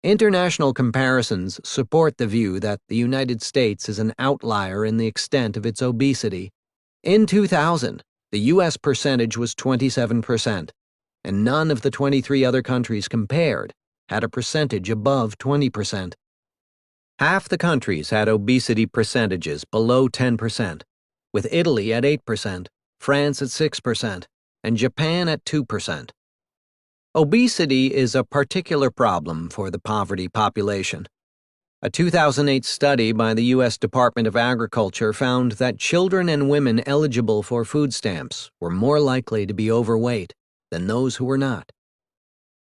International comparisons support the view that the United States is an outlier in the extent of its obesity. In 2000, the U.S. percentage was 27%, and none of the 23 other countries compared had a percentage above 20%. Half the countries had obesity percentages below 10%, with Italy at 8%, France at 6%, and Japan at 2%. Obesity is a particular problem for the poverty population. A 2008 study by the U.S. Department of Agriculture found that children and women eligible for food stamps were more likely to be overweight than those who were not.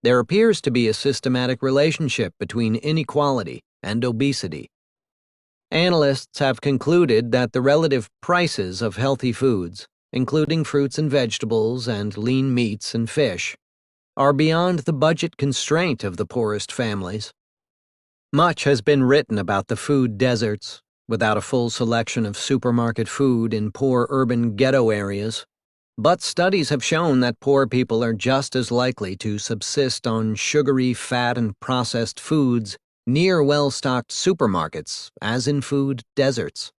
There appears to be a systematic relationship between inequality and obesity. Analysts have concluded that the relative prices of healthy foods, including fruits and vegetables and lean meats and fish, are beyond the budget constraint of the poorest families. Much has been written about the food deserts. Without a full selection of supermarket food in poor urban ghetto areas, but studies have shown that poor people are just as likely to subsist on sugary, fat, and processed foods near well-stocked supermarkets as in food deserts.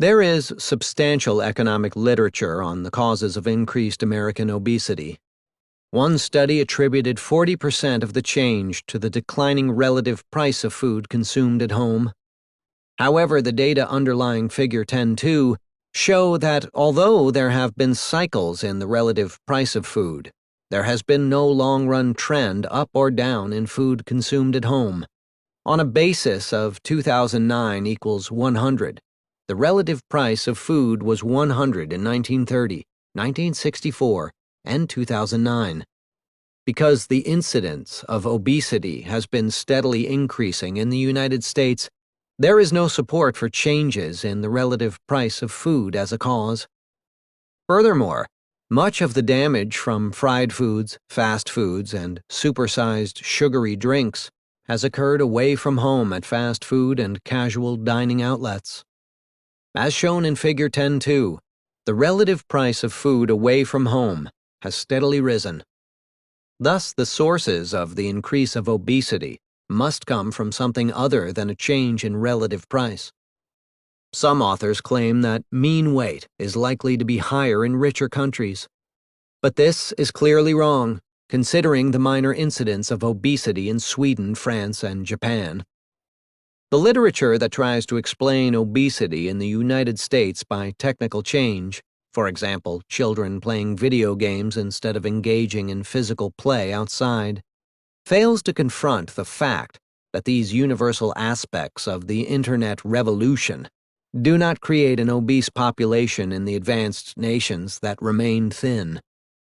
There is substantial economic literature on the causes of increased American obesity. One study attributed 40% of the change to the declining relative price of food consumed at home. However, the data underlying Figure 10.2 show that although there have been cycles in the relative price of food, there has been no long-run trend up or down in food consumed at home. On a basis of 2009 equals 100, the relative price of food was 100 in 1930, 1964, and 2009. Because the incidence of obesity has been steadily increasing in the United States, there is no support for changes in the relative price of food as a cause. Furthermore, much of the damage from fried foods, fast foods, and supersized sugary drinks has occurred away from home at fast food and casual dining outlets. As shown in Figure 10.2, the relative price of food away from home has steadily risen. Thus, the sources of the increase of obesity must come from something other than a change in relative price. Some authors claim that mean weight is likely to be higher in richer countries. But this is clearly wrong, considering the minor incidence of obesity in Sweden, France, and Japan. The literature that tries to explain obesity in the United States by technical change, for example, children playing video games instead of engaging in physical play outside, fails to confront the fact that these universal aspects of the Internet revolution do not create an obese population in the advanced nations that remain thin.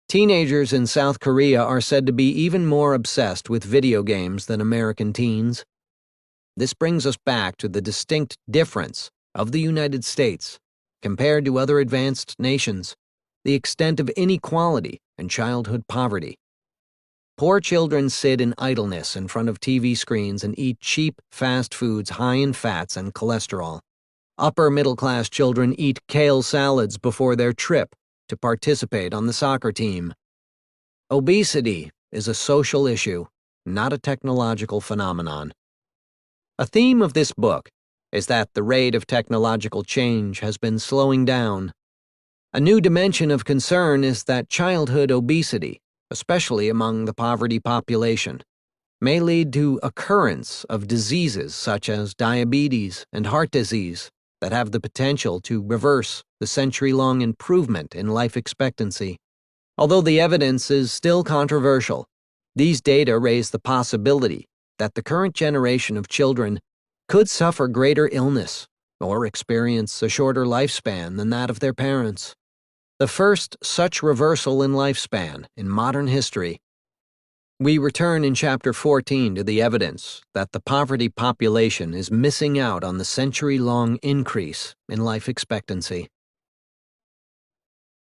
Teenagers in South Korea are said to be even more obsessed with video games than American teens. This brings us back to the distinct difference of the United States compared to other advanced nations, the extent of inequality and childhood poverty. Poor children sit in idleness in front of TV screens and eat cheap, fast foods high in fats and cholesterol. Upper middle-class children eat kale salads before their trip to participate on the soccer team. Obesity is a social issue, not a technological phenomenon. A theme of this book is that the rate of technological change has been slowing down. A new dimension of concern is that childhood obesity, especially among the poverty population, may lead to occurrence of diseases such as diabetes and heart disease that have the potential to reverse the century-long improvement in life expectancy. Although the evidence is still controversial, these data raise the possibility that the current generation of children could suffer greater illness or experience a shorter lifespan than that of their parents. The first such reversal in lifespan in modern history. We return in Chapter 14 to the evidence that the poverty population is missing out on the century-long increase in life expectancy.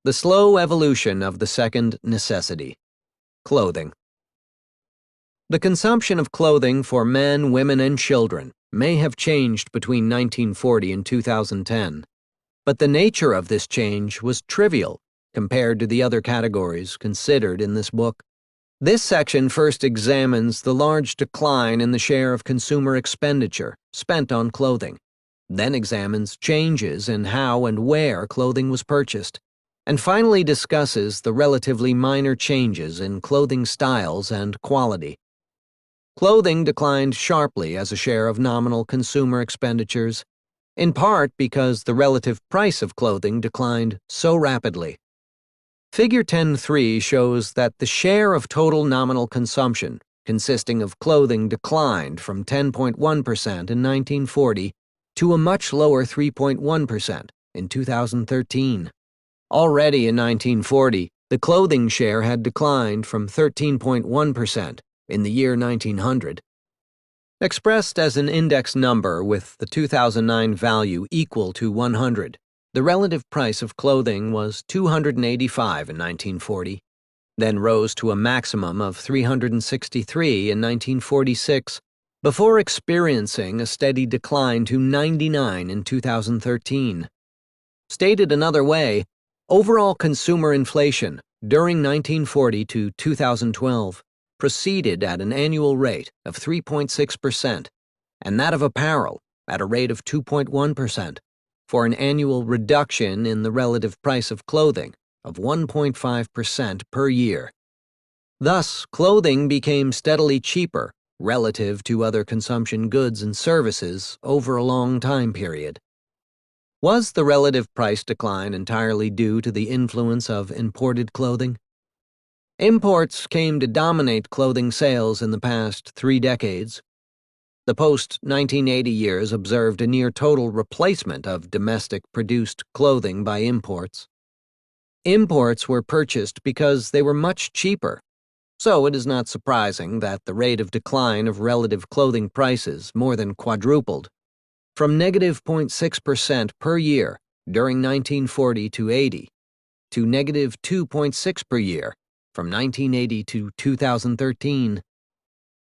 The slow evolution of the second necessity, clothing. The consumption of clothing for men, women, and children may have changed between 1940 and 2010, but the nature of this change was trivial compared to the other categories considered in this book. This section first examines the large decline in the share of consumer expenditure spent on clothing, then examines changes in how and where clothing was purchased, and finally discusses the relatively minor changes in clothing styles and quality. Clothing declined sharply as a share of nominal consumer expenditures, in part because the relative price of clothing declined so rapidly. Figure 10.3 shows that the share of total nominal consumption consisting of clothing declined from 10.1% in 1940 to a much lower 3.1% in 2013. Already in 1940, the clothing share had declined from 13.1% in the year 1900. Expressed as an index number with the 2009 value equal to 100, the relative price of clothing was $285 in 1940, then rose to a maximum of $363 in 1946, before experiencing a steady decline to $99 in 2013. Stated another way, overall consumer inflation during 1940 to 2012 proceeded at an annual rate of 3.6%, and that of apparel at a rate of 2.1%, for an annual reduction in the relative price of clothing of 1.5% per year. Thus, clothing became steadily cheaper relative to other consumption goods and services over a long time period. Was the relative price decline entirely due to the influence of imported clothing? Imports came to dominate clothing sales in the past 3 decades. The post-1980 years observed a near-total replacement of domestic-produced clothing by imports. Imports were purchased because they were much cheaper, so it is not surprising that the rate of decline of relative clothing prices more than quadrupled, from negative 0.6% per year during 1940 to 80 to negative 2.6% per year from 1980 to 2013.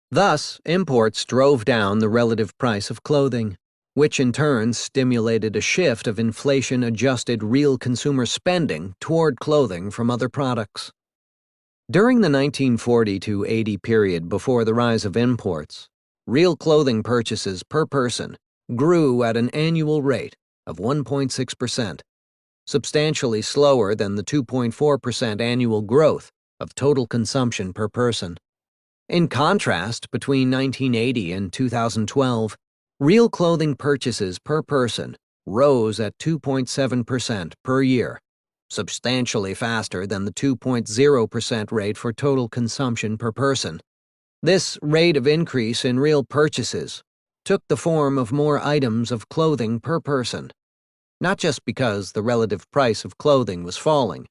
Thus, imports drove down the relative price of clothing, which in turn stimulated a shift of inflation-adjusted real consumer spending toward clothing from other products. During the 1940 to 80 period before the rise of imports, real clothing purchases per person grew at an annual rate of 1.6%, substantially slower than the 2.4% annual growth of total consumption per person. In contrast, between 1980 and 2012, real clothing purchases per person rose at 2.7% per year, substantially faster than the 2.0% rate for total consumption per person. This rate of increase in real purchases took the form of more items of clothing per person, not just because the relative price of clothing was falling,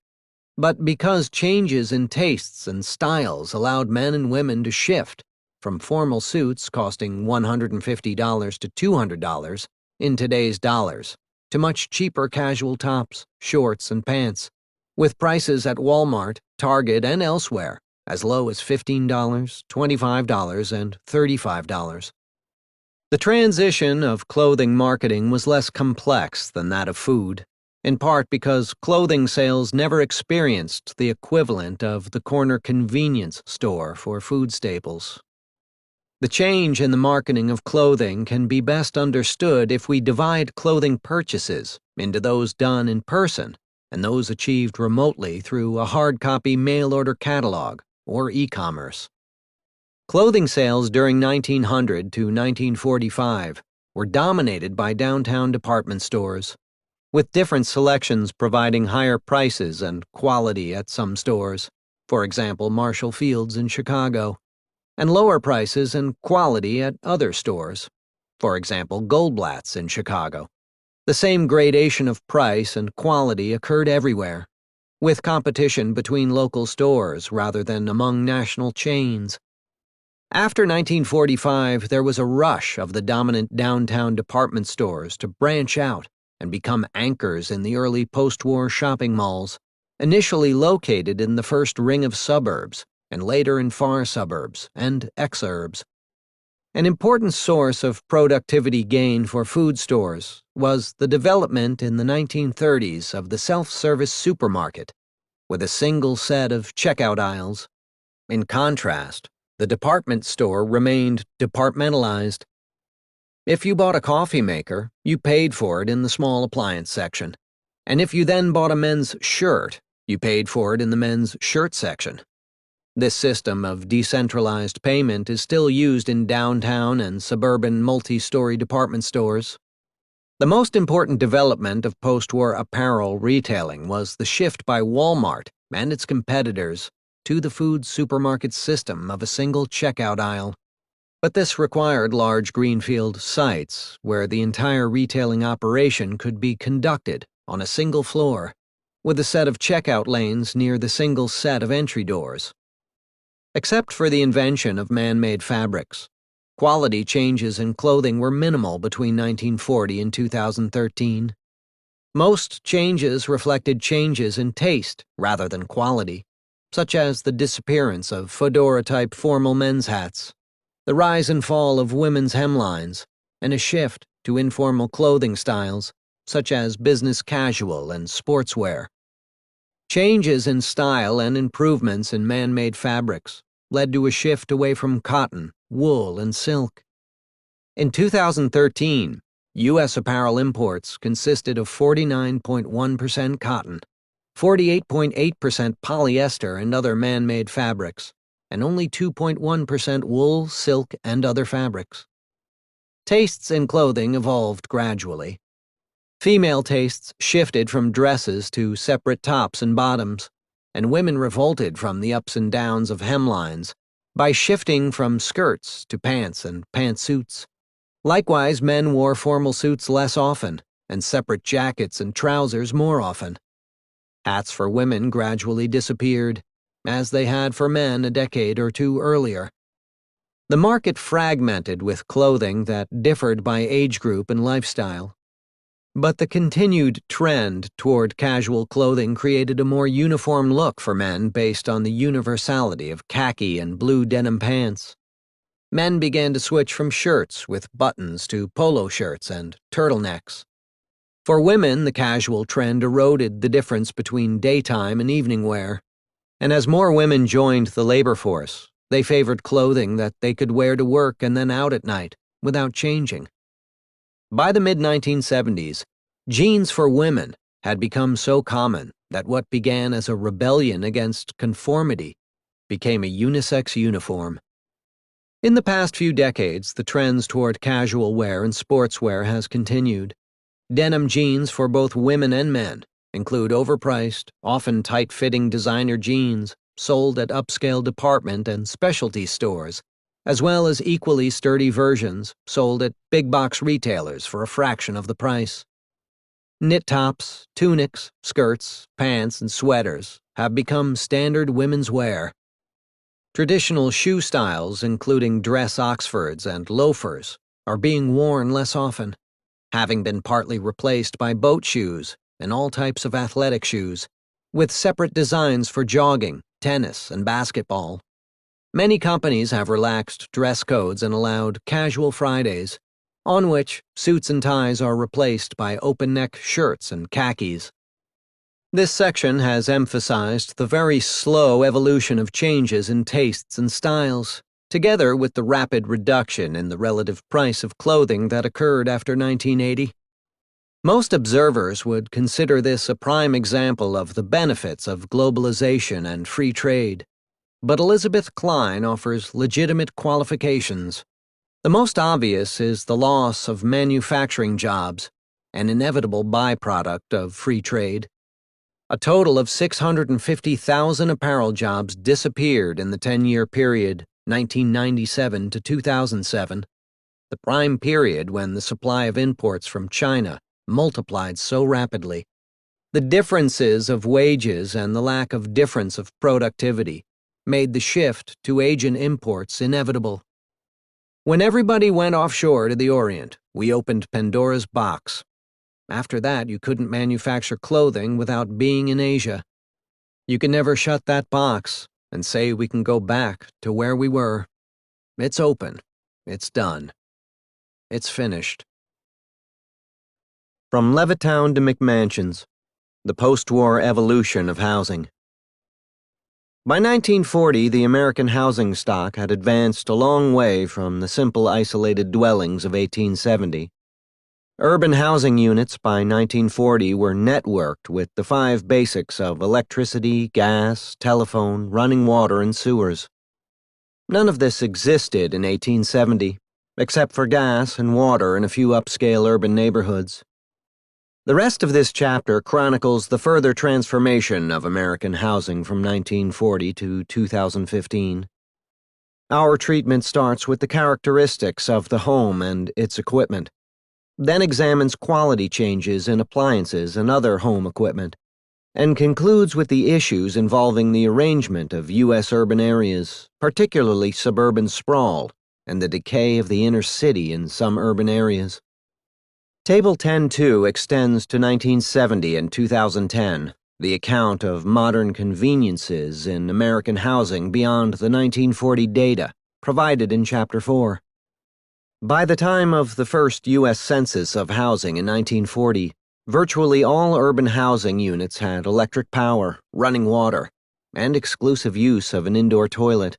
but because changes in tastes and styles allowed men and women to shift from formal suits costing $150 to $200 in today's dollars to much cheaper casual tops, shorts, and pants, with prices at Walmart, Target, and elsewhere as low as $15, $25, and $35. The transition of clothing marketing was less complex than that of food, in part because clothing sales never experienced the equivalent of the corner convenience store for food staples. The change in the marketing of clothing can be best understood if we divide clothing purchases into those done in person and those achieved remotely through a hard-copy mail-order catalog or e-commerce. Clothing sales during 1900 to 1945 were dominated by downtown department stores, with different selections providing higher prices and quality at some stores, for example Marshall Field's in Chicago. and lower prices and quality at other stores, for example, Goldblatt's in Chicago. The same gradation of price and quality occurred everywhere, with competition between local stores rather than among national chains. After 1945, there was a rush of the dominant downtown department stores to branch out and become anchors in the early post-war shopping malls, initially located in the first ring of suburbs and later in far suburbs and exurbs. An important source of productivity gain for food stores was the development in the 1930s of the self-service supermarket, with a single set of checkout aisles. In contrast, the department store remained departmentalized. If you bought a coffee maker, you paid for it in the small appliance section, and if you then bought a men's shirt, you paid for it in the men's shirt section. This system of decentralized payment is still used in downtown and suburban multi-story department stores. The most important development of post-war apparel retailing was the shift by Walmart and its competitors to the food supermarket system of a single checkout aisle. But this required large greenfield sites where the entire retailing operation could be conducted on a single floor, with a set of checkout lanes near the single set of entry doors. Except for the invention of man-made fabrics, quality changes in clothing were minimal between 1940 and 2013. Most changes reflected changes in taste rather than quality, such as the disappearance of fedora-type formal men's hats, the rise and fall of women's hemlines, and a shift to informal clothing styles, such as business casual and sportswear. Changes in style and improvements in man-made fabrics led to a shift away from cotton, wool, and silk. In 2013, U.S. apparel imports consisted of 49.1% cotton, 48.8% polyester and other man-made fabrics, and only 2.1% wool, silk, and other fabrics. Tastes in clothing evolved gradually. Female tastes shifted from dresses to separate tops and bottoms, and women revolted from the ups and downs of hemlines by shifting from skirts to pants and pantsuits. Likewise, men wore formal suits less often, and separate jackets and trousers more often. Hats for women gradually disappeared, as they had for men a decade or two earlier. The market fragmented with clothing that differed by age group and lifestyle. But the continued trend toward casual clothing created a more uniform look for men based on the universality of khaki and blue denim pants. Men began to switch from shirts with buttons to polo shirts and turtlenecks. For women, the casual trend eroded the difference between daytime and evening wear, and as more women joined the labor force, they favored clothing that they could wear to work and then out at night without changing. By the mid-1970s, jeans for women had become so common that what began as a rebellion against conformity became a unisex uniform. In the past few decades, the trends toward casual wear and sportswear has continued. Denim jeans for both women and men include overpriced, often tight-fitting designer jeans sold at upscale department and specialty stores, as well as equally sturdy versions sold at big-box retailers for a fraction of the price. Knit tops, tunics, skirts, pants, and sweaters have become standard women's wear. Traditional shoe styles, including dress oxfords and loafers, are being worn less often, having been partly replaced by boat shoes and all types of athletic shoes, with separate designs for jogging, tennis, and basketball. Many companies have relaxed dress codes and allowed casual Fridays, on which suits and ties are replaced by open-neck shirts and khakis. This section has emphasized the very slow evolution of changes in tastes and styles, together with the rapid reduction in the relative price of clothing that occurred after 1980. Most observers would consider this a prime example of the benefits of globalization and free trade. But Elizabeth Klein offers legitimate qualifications. The most obvious is the loss of manufacturing jobs, an inevitable byproduct of free trade. A total of 650,000 apparel jobs disappeared in the 10-year period 1997 to 2007, the prime period when the supply of imports from China multiplied so rapidly. The differences of wages and the lack of difference of productivity made the shift to Asian imports inevitable. When everybody went offshore to the Orient, we opened Pandora's box. After that, you couldn't manufacture clothing without being in Asia. You can never shut that box and say we can go back to where we were. It's open. It's done. It's finished. From Levittown to McMansions, the post-war evolution of housing. By 1940, the American housing stock had advanced a long way from the simple isolated dwellings of 1870. Urban housing units by 1940 were networked with the 5 basics of electricity, gas, telephone, running water, and sewers. None of this existed in 1870, except for gas and water in a few upscale urban neighborhoods. The rest of this chapter chronicles the further transformation of American housing from 1940 to 2015. Our treatment starts with the characteristics of the home and its equipment, then examines quality changes in appliances and other home equipment, and concludes with the issues involving the arrangement of U.S. urban areas, particularly suburban sprawl, and the decay of the inner city in some urban areas. Table 10.2 extends to 1970 and 2010, the account of modern conveniences in American housing beyond the 1940 data provided in Chapter 4. By the time of the first U.S. census of housing in 1940, virtually all urban housing units had electric power, running water, and exclusive use of an indoor toilet,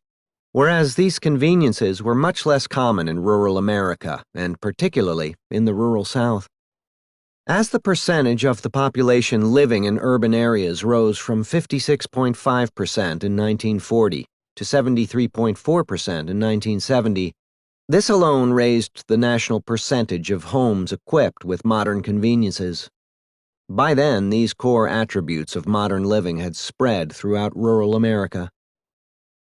whereas these conveniences were much less common in rural America, and particularly in the rural South. As the percentage of the population living in urban areas rose from 56.5% in 1940 to 73.4% in 1970, this alone raised the national percentage of homes equipped with modern conveniences. By then, these core attributes of modern living had spread throughout rural America.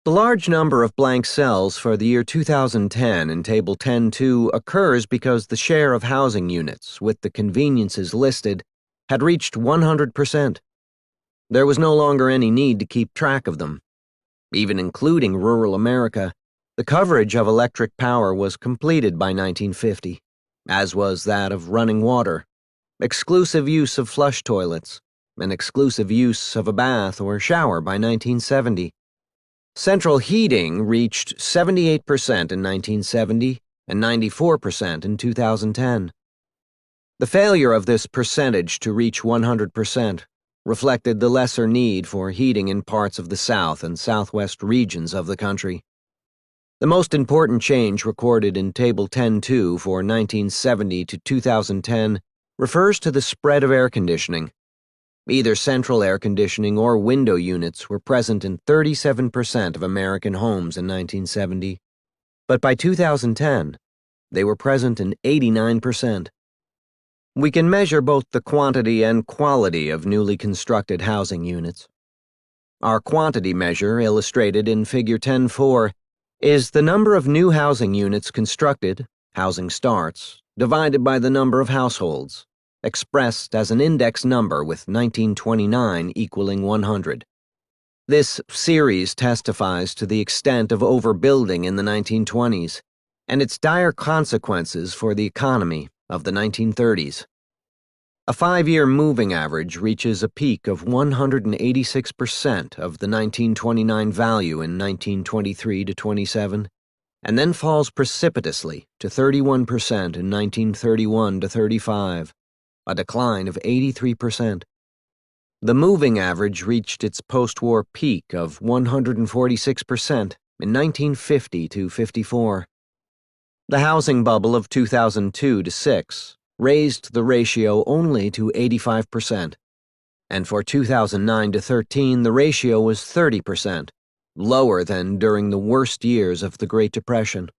The large number of blank cells for the year 2010 in Table 10.2 occurs because the share of housing units with the conveniences listed had reached 100%. There was no longer any need to keep track of them. Even including rural America, the coverage of electric power was completed by 1950, as was that of running water, exclusive use of flush toilets, and exclusive use of a bath or shower by 1970. Central heating reached 78% in 1970 and 94% in 2010. The failure of this percentage to reach 100% reflected the lesser need for heating in parts of the South and Southwest regions of the country. The most important change recorded in Table 10.2 for 1970 to 2010 refers to the spread of air conditioning. Either central air conditioning or window units were present in 37% of American homes in 1970, but by 2010, they were present in 89%. We can measure both the quantity and quality of newly constructed housing units. Our quantity measure, illustrated in Figure 10.4, is the number of new housing units constructed, housing starts, divided by the number of households, expressed as an index number with 1929 equaling 100. This series testifies to the extent of overbuilding in the 1920s and its dire consequences for the economy of the 1930s. A 5-year moving average reaches a peak of 186% of the 1929 value in 1923 to 27, and then falls precipitously to 31% in 1931 to 35. A decline of 83%. The moving average reached its post-war peak of 146% in 1950 to 54. The housing bubble of 2002 to 6 raised the ratio only to 85%, and for 2009 to 13 the ratio was 30%, lower than during the worst years of the Great Depression.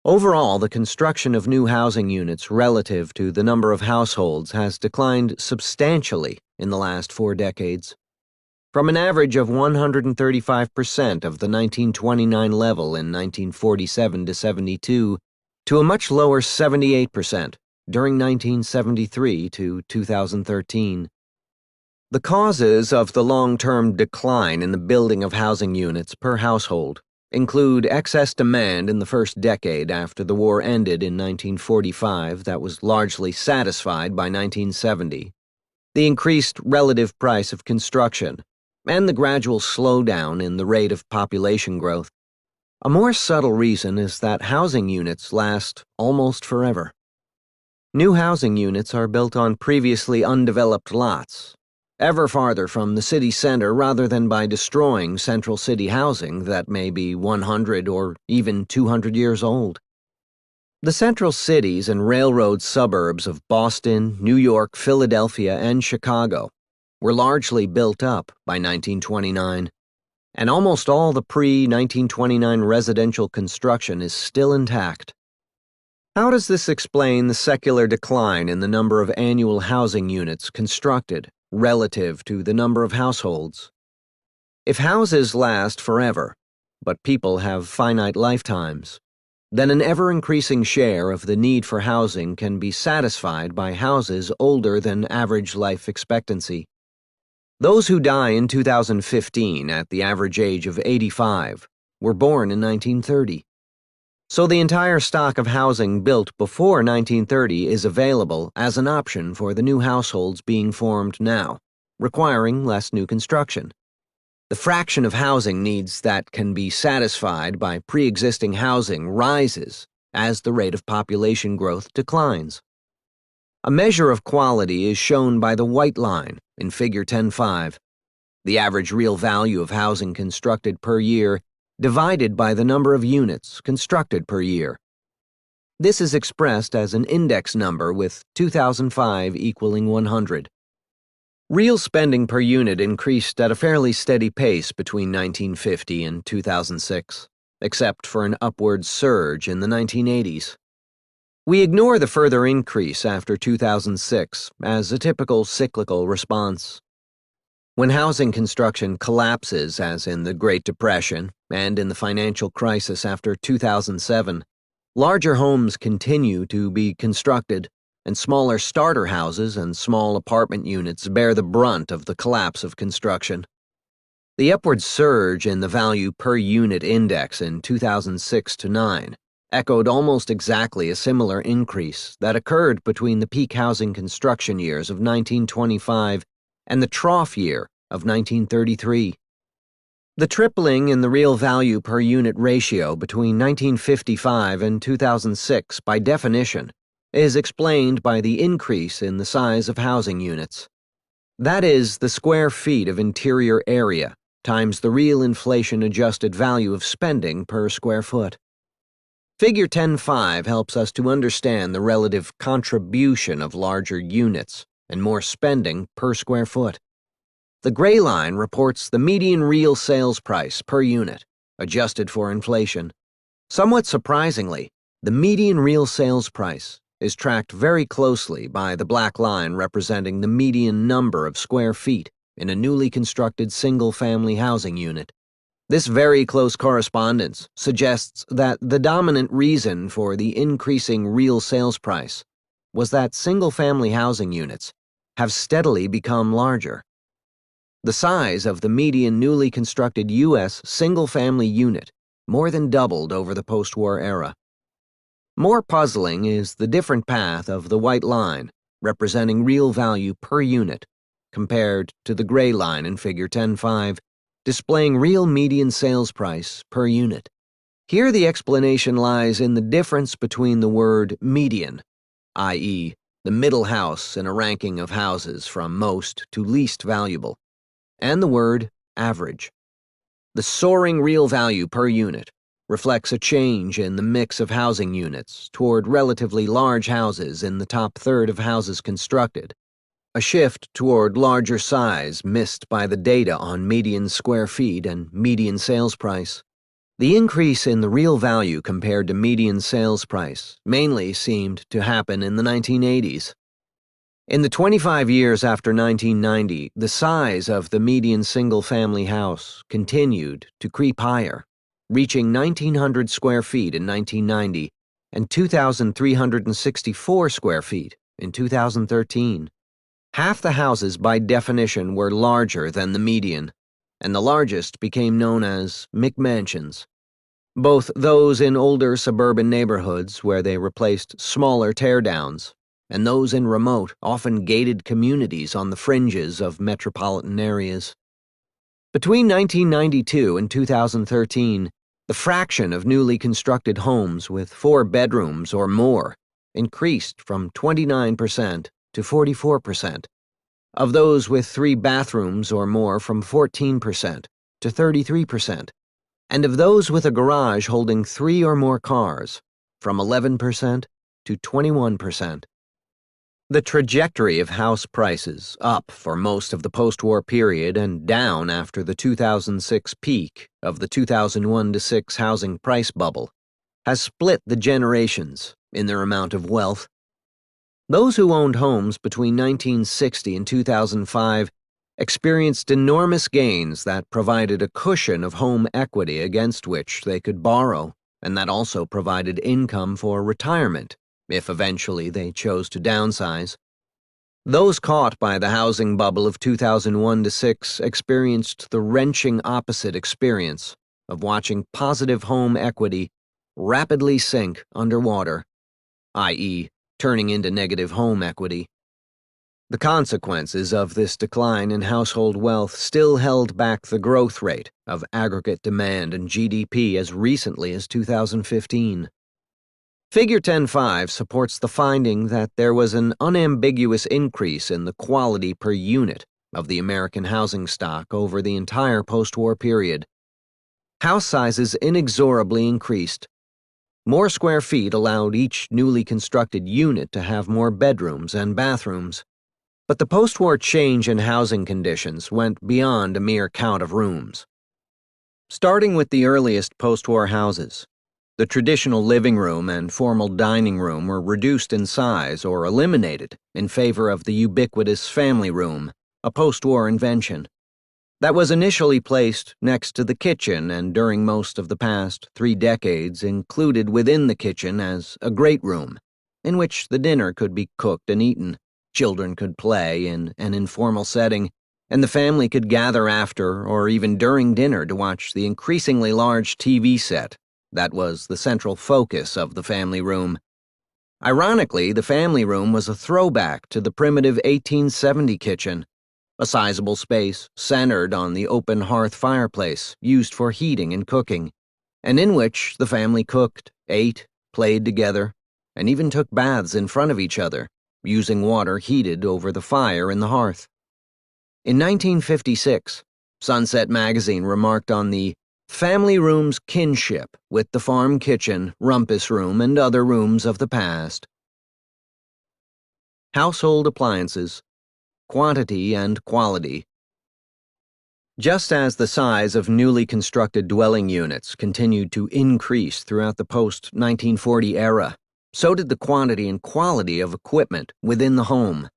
Overall, the construction of new housing units relative to the number of households has declined substantially in the last 4 decades. from an average of 135% of the 1929 level in 1947 to 72 to a much lower 78% during 1973 to 2013. The causes of the long-term decline in the building of housing units per household include excess demand in the first decade after the war ended in 1945 that was largely satisfied by 1970, the increased relative price of construction, and the gradual slowdown in the rate of population growth. A more subtle reason is that housing units last almost forever. New housing units are built on previously undeveloped lots, ever farther from the city center rather than by destroying central city housing that may be 100 or even 200 years old. The central cities and railroad suburbs of Boston, New York, Philadelphia, and Chicago were largely built up by 1929, and almost all the pre-1929 residential construction is still intact. How does this explain the secular decline in the number of annual housing units constructed relative to the number of households? If houses last forever, but people have finite lifetimes, then an ever-increasing share of the need for housing can be satisfied by houses older than average life expectancy. Those who die in 2015 at the average age of 85 were born in 1930. So the entire stock of housing built before 1930 is available as an option for the new households being formed now, requiring less new construction. The fraction of housing needs that can be satisfied by pre-existing housing rises as the rate of population growth declines. A measure of quality is shown by the white line in Figure 10.5, the average real value of housing constructed per year divided by the number of units constructed per year. This is expressed as an index number with 2005 equaling 100. Real spending per unit increased at a fairly steady pace between 1950 and 2006, except for an upward surge in the 1980s. We ignore the further increase after 2006 as a typical cyclical response. When housing construction collapses, as in the Great Depression and in the financial crisis after 2007, larger homes continue to be constructed, and smaller starter houses and small apartment units bear the brunt of the collapse of construction. The upward surge in the value per unit index in 2006 to 9 echoed almost exactly a similar increase that occurred between the peak housing construction years of 1925 and the trough year of 1933. The tripling in the real value per unit ratio between 1955 and 2006, by definition, is explained by the increase in the size of housing units. That is, the square feet of interior area times the real inflation-adjusted value of spending per square foot. Figure 10.5 helps us to understand the relative contribution of larger units and more spending per square foot. The gray line reports the median real sales price per unit, adjusted for inflation. Somewhat surprisingly, the median real sales price is tracked very closely by the black line representing the median number of square feet in a newly constructed single-family housing unit. This very close correspondence suggests that the dominant reason for the increasing real sales price was that single-family housing units have steadily become larger. The size of the median newly constructed U.S. single-family unit more than doubled over the post-war era. More puzzling is the different path of the white line, representing real value per unit, compared to the gray line in Figure 10.5, displaying real median sales price per unit. Here the explanation lies in the difference between the word median, i.e., the middle house in a ranking of houses from most to least valuable, and the word average. The soaring real value per unit reflects a change in the mix of housing units toward relatively large houses in the top third of houses constructed, a shift toward larger size missed by the data on median square feet and median sales price. The increase in the real value compared to median sales price mainly seemed to happen in the 1980s. In the 25 years after 1990, the size of the median single-family house continued to creep higher, reaching 1,900 square feet in 1990 and 2,364 square feet in 2013. Half the houses, by definition, were larger than the median, and the largest became known as McMansions. Both those in older suburban neighborhoods where they replaced smaller teardowns, and those in remote, often gated communities on the fringes of metropolitan areas. Between 1992 and 2013, the fraction of newly constructed homes with 4 bedrooms or more increased from 29% to 44%, of those with 3 bathrooms or more from 14% to 33%, and of those with a garage holding 3 or more cars from 11% to 21%. The trajectory of house prices, up for most of the post-war period and down after the 2006 peak of the 2001-06 housing price bubble, has split the generations in their amount of wealth. Those who owned homes between 1960 and 2005 experienced enormous gains that provided a cushion of home equity against which they could borrow, and that also provided income for retirement, if eventually they chose to downsize. Those caught by the housing bubble of 2001-06 experienced the wrenching opposite experience of watching positive home equity rapidly sink underwater, i.e., turning into negative home equity. The consequences of this decline in household wealth still held back the growth rate of aggregate demand and GDP as recently as 2015. Figure 10.5 supports the finding that there was an unambiguous increase in the quality per unit of the American housing stock over the entire post-war period. House sizes inexorably increased. More square feet allowed each newly constructed unit to have more bedrooms and bathrooms. But the post-war change in housing conditions went beyond a mere count of rooms. Starting with the earliest post-war houses, the traditional living room and formal dining room were reduced in size or eliminated in favor of the ubiquitous family room, a post-war invention. That was initially placed next to the kitchen and during most of the past 3 decades included within the kitchen as a great room, in which the dinner could be cooked and eaten, children could play in an informal setting, and the family could gather after or even during dinner to watch the increasingly large TV set that was the central focus of the family room. Ironically, the family room was a throwback to the primitive 1870 kitchen, a sizable space centered on the open hearth fireplace used for heating and cooking, and in which the family cooked, ate, played together, and even took baths in front of each other, using water heated over the fire in the hearth. In 1956, Sunset magazine remarked on the family room's kinship with the farm kitchen, rumpus room, and other rooms of the past. Household appliances, quantity and quality. Just as the size of newly constructed dwelling units continued to increase throughout the post-1940 era, so did the quantity and quality of equipment within the home.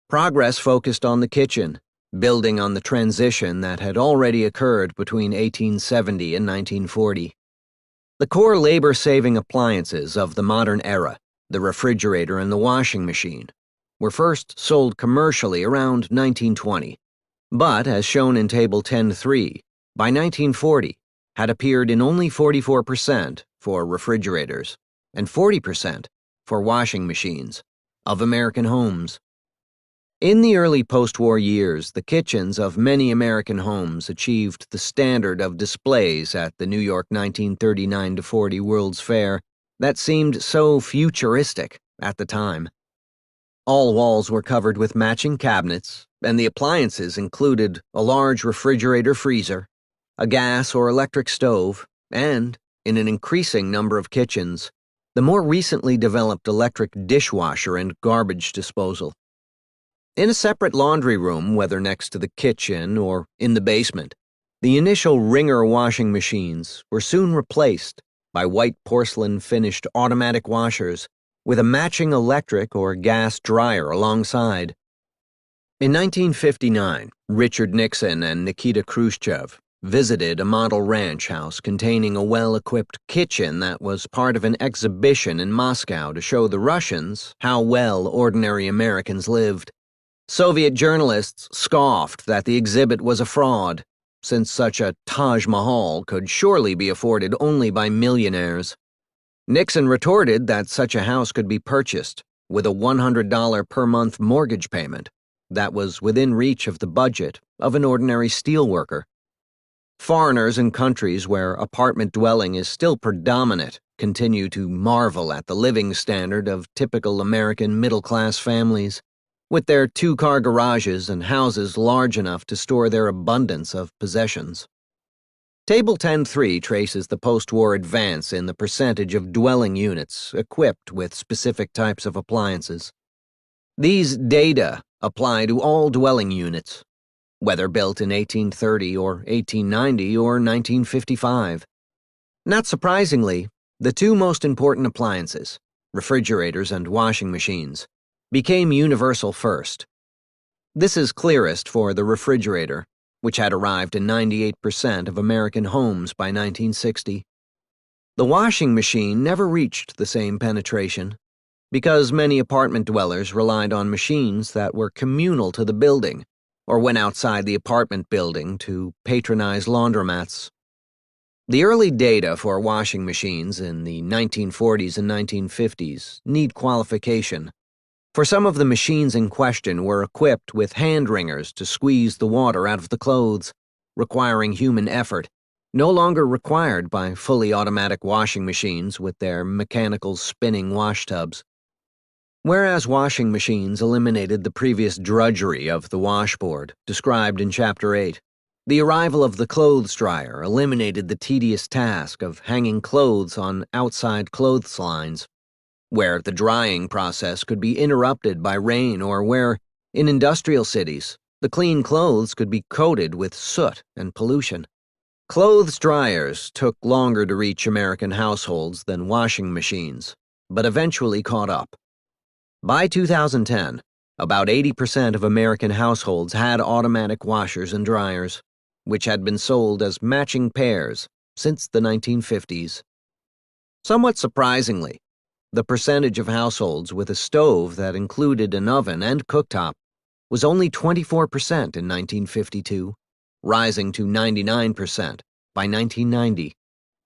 Progress focused on the kitchen, building on the transition that had already occurred between 1870 and 1940. The core labor-saving appliances of the modern era, the refrigerator and the washing machine, were first sold commercially around 1920, but, as shown in Table 10.3, by 1940 had appeared in only 44% for refrigerators and 40% for washing machines of American homes. In the early post-war years, the kitchens of many American homes achieved the standard of displays at the New York 1939-40 World's Fair that seemed so futuristic at the time. All walls were covered with matching cabinets, and the appliances included a large refrigerator-freezer, a gas or electric stove, and, in an increasing number of kitchens, the more recently developed electric dishwasher and garbage disposal. In a separate laundry room, whether next to the kitchen or in the basement, the initial wringer washing machines were soon replaced by white porcelain-finished automatic washers with a matching electric or gas dryer alongside. In 1959, Richard Nixon and Nikita Khrushchev visited a model ranch house containing a well-equipped kitchen that was part of an exhibition in Moscow to show the Russians how well ordinary Americans lived. Soviet journalists scoffed that the exhibit was a fraud, since such a Taj Mahal could surely be afforded only by millionaires. Nixon retorted that such a house could be purchased with a $100 per month mortgage payment that was within reach of the budget of an ordinary steelworker. Foreigners in countries where apartment dwelling is still predominant continue to marvel at the living standard of typical American middle-class families, with their two-car garages and houses large enough to store their abundance of possessions. Table 10.3 traces the post-war advance in the percentage of dwelling units equipped with specific types of appliances. These data apply to all dwelling units, whether built in 1830 or 1890 or 1955. Not surprisingly, the two most important appliances, refrigerators and washing machines, became universal first. This is clearest for the refrigerator, which had arrived in 98% of American homes by 1960. The washing machine never reached the same penetration, because many apartment dwellers relied on machines that were communal to the building, or went outside the apartment building to patronize laundromats. The early data for washing machines in the 1940s and 1950s need qualification, for some of the machines in question were equipped with hand wringers to squeeze the water out of the clothes, requiring human effort, no longer required by fully automatic washing machines with their mechanical spinning wash tubs. Whereas washing machines eliminated the previous drudgery of the washboard, described in Chapter 8, the arrival of the clothes dryer eliminated the tedious task of hanging clothes on outside clotheslines, where the drying process could be interrupted by rain or where, in industrial cities, the clean clothes could be coated with soot and pollution. Clothes dryers took longer to reach American households than washing machines, but eventually caught up. By 2010, about 80% of American households had automatic washers and dryers, which had been sold as matching pairs since the 1950s. Somewhat surprisingly, the percentage of households with a stove that included an oven and cooktop was only 24% in 1952, rising to 99% by 1990.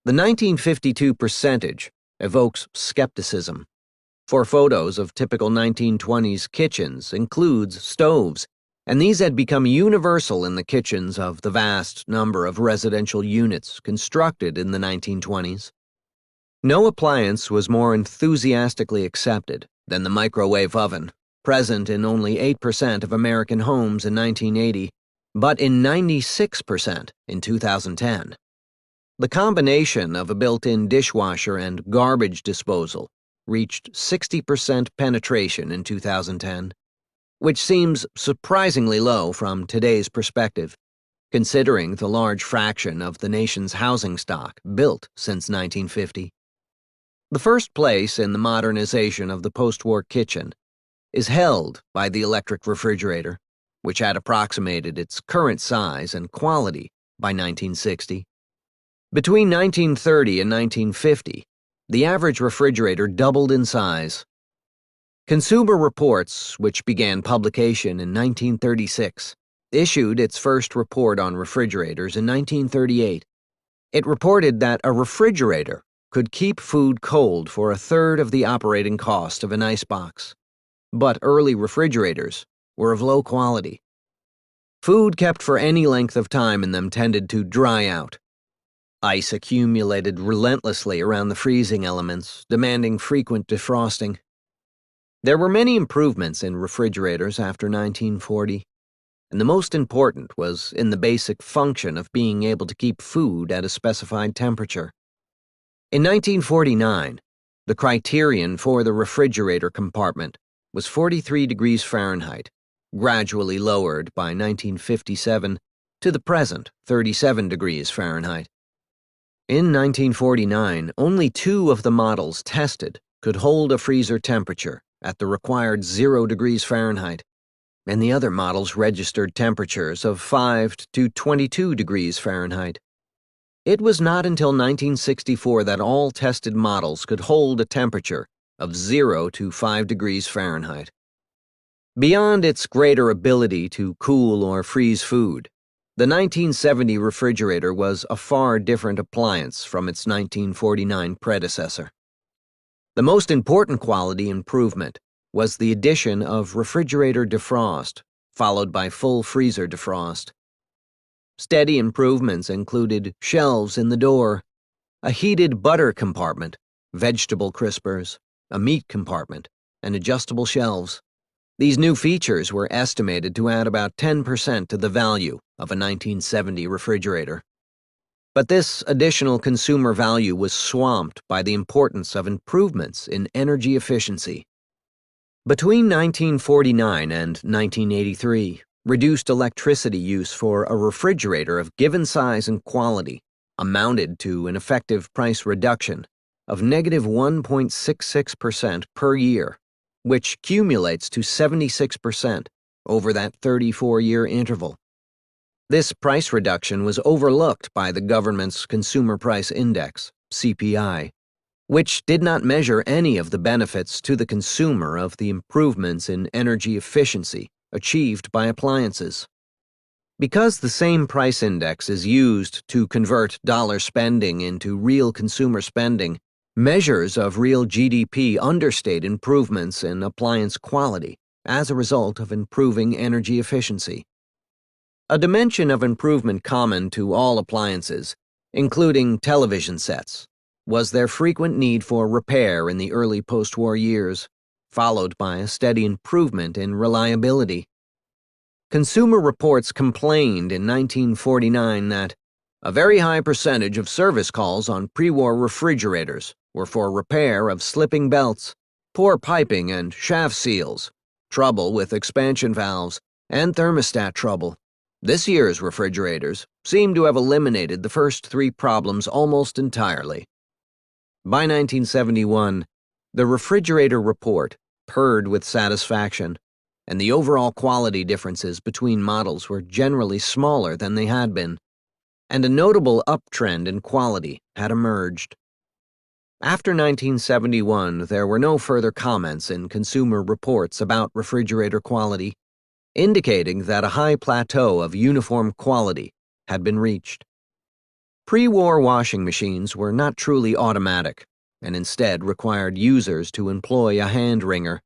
The 1952 percentage evokes skepticism, for photos of typical 1920s kitchens includes stoves, and these had become universal in the kitchens of the vast number of residential units constructed in the 1920s. No appliance was more enthusiastically accepted than the microwave oven, present in only 8% of American homes in 1980, but in 96% in 2010. The combination of a built-in dishwasher and garbage disposal reached 60% penetration in 2010, which seems surprisingly low from today's perspective, considering the large fraction of the nation's housing stock built since 1950. The first place in the modernization of the post-war kitchen is held by the electric refrigerator, which had approximated its current size and quality by 1960. Between 1930 and 1950, the average refrigerator doubled in size. Consumer Reports, which began publication in 1936, issued its first report on refrigerators in 1938. It reported that a refrigerator could keep food cold for a third of the operating cost of an icebox. But early refrigerators were of low quality. Food kept for any length of time in them tended to dry out. Ice accumulated relentlessly around the freezing elements, demanding frequent defrosting. There were many improvements in refrigerators after 1940, and the most important was in the basic function of being able to keep food at a specified temperature. In 1949, the criterion for the refrigerator compartment was 43 degrees Fahrenheit, gradually lowered by 1957 to the present 37 degrees Fahrenheit. In 1949, only 2 of the models tested could hold a freezer temperature at the required 0 degrees Fahrenheit, and the other models registered temperatures of 5 to 22 degrees Fahrenheit. It was not until 1964 that all tested models could hold a temperature of 0 to 5 degrees Fahrenheit. Beyond its greater ability to cool or freeze food, the 1970 refrigerator was a far different appliance from its 1949 predecessor. The most important quality improvement was the addition of refrigerator defrost, followed by full freezer defrost. Steady improvements included shelves in the door, a heated butter compartment, vegetable crispers, a meat compartment, and adjustable shelves. These new features were estimated to add about 10% to the value of a 1970 refrigerator. But this additional consumer value was swamped by the importance of improvements in energy efficiency. Between 1949 and 1983, reduced electricity use for a refrigerator of given size and quality amounted to an effective price reduction of negative 1.66% per year, which cumulates to 76% over that 34-year interval. This price reduction was overlooked by the government's Consumer Price Index, CPI, which did not measure any of the benefits to the consumer of the improvements in energy efficiency achieved by appliances. Because the same price index is used to convert dollar spending into real consumer spending, measures of real GDP understate improvements in appliance quality as a result of improving energy efficiency. A dimension of improvement common to all appliances, including television sets, was their frequent need for repair in the early post-war years, followed by a steady improvement in reliability. Consumer Reports complained in 1949 that a very high percentage of service calls on pre-war refrigerators were for repair of slipping belts, poor piping and shaft seals, trouble with expansion valves, and thermostat trouble. This year's refrigerators seem to have eliminated the first three problems almost entirely. By 1971, the refrigerator report purred with satisfaction, and the overall quality differences between models were generally smaller than they had been, and a notable uptrend in quality had emerged. After 1971, there were no further comments in Consumer Reports about refrigerator quality, indicating that a high plateau of uniform quality had been reached. Pre-war washing machines were not truly automatic, and instead required users to employ a hand wringer.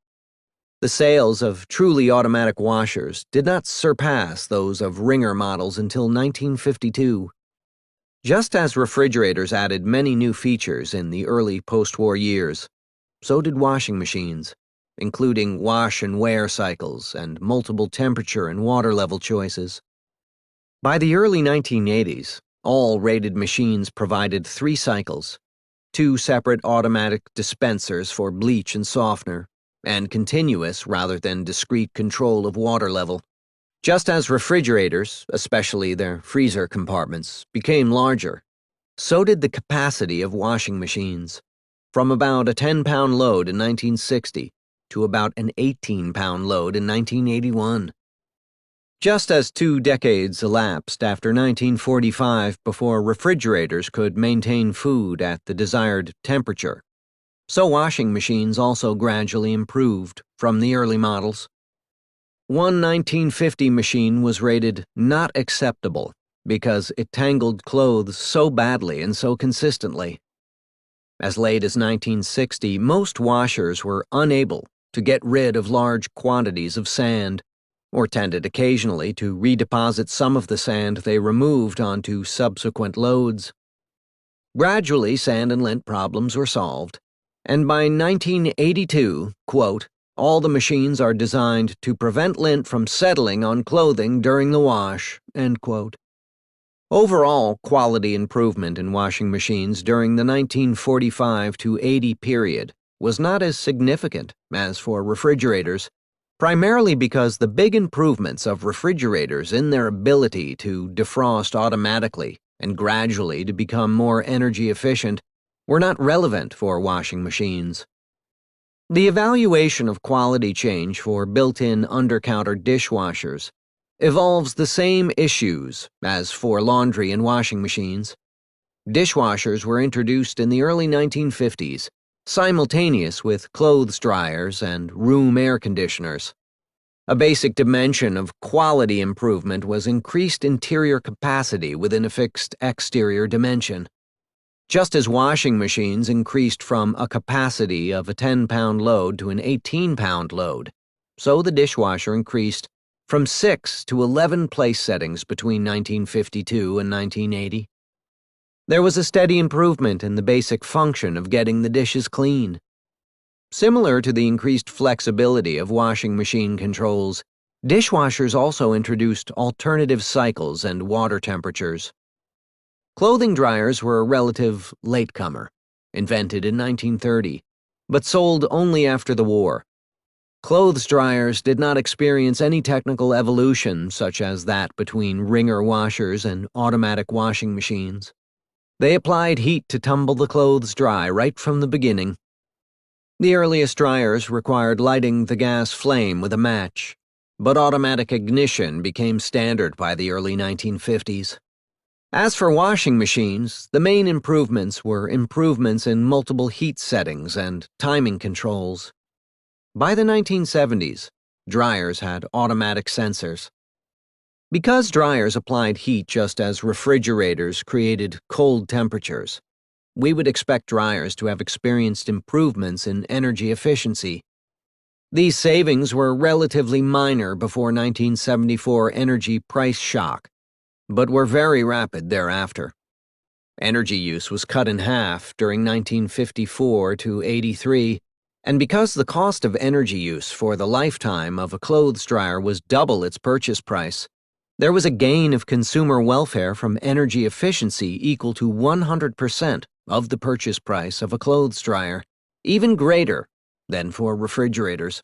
The sales of truly automatic washers did not surpass those of wringer models until 1952. Just as refrigerators added many new features in the early post-war years, so did washing machines, including wash and wear cycles and multiple temperature and water level choices. By the early 1980s, all rated machines provided 3 cycles, 2 separate automatic dispensers for bleach and softener, and continuous rather than discrete control of water level. Just as refrigerators, especially their freezer compartments, became larger, so did the capacity of washing machines, from about a 10-pound load in 1960 to about an 18-pound load in 1981. Just as 2 decades elapsed after 1945 before refrigerators could maintain food at the desired temperature, so washing machines also gradually improved from the early models. One 1950 machine was rated not acceptable because it tangled clothes so badly and so consistently. As late as 1960, most washers were unable to get rid of large quantities of sand, or tended occasionally to redeposit some of the sand they removed onto subsequent loads. Gradually, sand and lint problems were solved, and by 1982, quote, all the machines are designed to prevent lint from settling on clothing during the wash, end quote. Overall quality improvement in washing machines during the 1945 to 80 period was not as significant as for refrigerators, primarily because the big improvements of refrigerators in their ability to defrost automatically and gradually to become more energy efficient were not relevant for washing machines. The evaluation of quality change for built-in under-counter dishwashers involves the same issues as for laundry and washing machines. Dishwashers were introduced in the early 1950s, simultaneous with clothes dryers and room air conditioners. A basic dimension of quality improvement was increased interior capacity within a fixed exterior dimension. Just as washing machines increased from a capacity of a 10-pound load to an 18-pound load, so the dishwasher increased from 6 to 11 place settings between 1952 and 1980. There was a steady improvement in the basic function of getting the dishes clean. Similar to the increased flexibility of washing machine controls, dishwashers also introduced alternative cycles and water temperatures. Clothing dryers were a relative latecomer, invented in 1930, but sold only after the war. Clothes dryers did not experience any technical evolution such as that between wringer washers and automatic washing machines. They applied heat to tumble the clothes dry right from the beginning. The earliest dryers required lighting the gas flame with a match, but automatic ignition became standard by the early 1950s. As for washing machines, the main improvements were improvements in multiple heat settings and timing controls. By the 1970s, dryers had automatic sensors. Because dryers applied heat just as refrigerators created cold temperatures, we would expect dryers to have experienced improvements in energy efficiency. These savings were relatively minor before 1974 energy price shock, but were very rapid thereafter. Energy use was cut in half during 1954 to 83, and because the cost of energy use for the lifetime of a clothes dryer was double its purchase price, there was a gain of consumer welfare from energy efficiency equal to 100% of the purchase price of a clothes dryer, even greater than for refrigerators.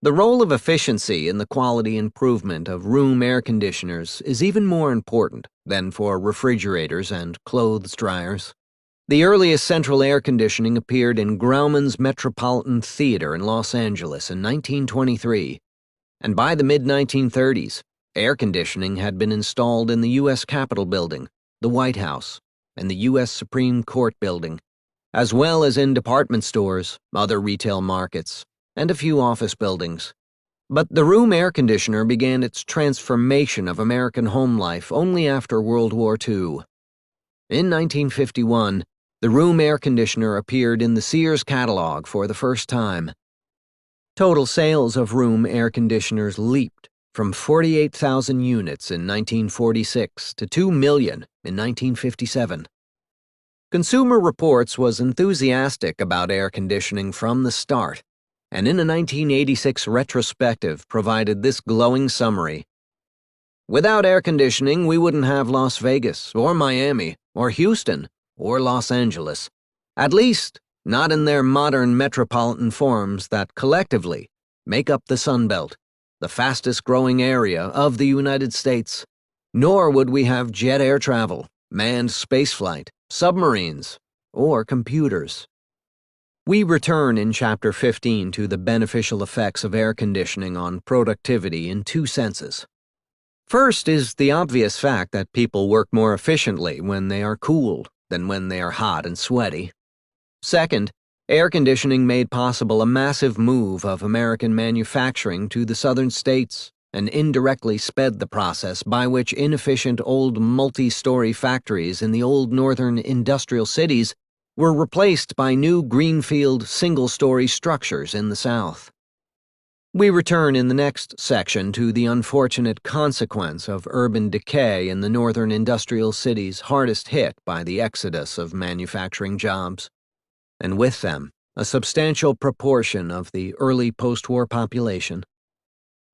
The role of efficiency in the quality improvement of room air conditioners is even more important than for refrigerators and clothes dryers. The earliest central air conditioning appeared in Grauman's Metropolitan Theater in Los Angeles in 1923, and by the mid-1930s, air conditioning had been installed in the U.S. Capitol Building, the White House, and the U.S. Supreme Court Building, as well as in department stores, other retail markets, and a few office buildings. But the room air conditioner began its transformation of American home life only after World War II. In 1951, the room air conditioner appeared in the Sears catalog for the first time. Total sales of room air conditioners leaped from 48,000 units in 1946 to 2 million in 1957. Consumer Reports was enthusiastic about air conditioning from the start, and in a 1986 retrospective provided this glowing summary. Without air conditioning, we wouldn't have Las Vegas, or Miami, or Houston, or Los Angeles. At least, not in their modern metropolitan forms that collectively make up the Sun Belt, the fastest-growing area of the United States. Nor would we have jet air travel, manned spaceflight, submarines, or computers. We return in Chapter 15 to the beneficial effects of air conditioning on productivity in two senses. First is the obvious fact that people work more efficiently when they are cooled than when they are hot and sweaty. Second, air conditioning made possible a massive move of American manufacturing to the southern states and indirectly sped the process by which inefficient old multi-story factories in the old northern industrial cities were replaced by new greenfield single-story structures in the South. We return in the next section to the unfortunate consequence of urban decay in the northern industrial cities hardest hit by the exodus of manufacturing jobs, and with them, a substantial proportion of the early post-war population.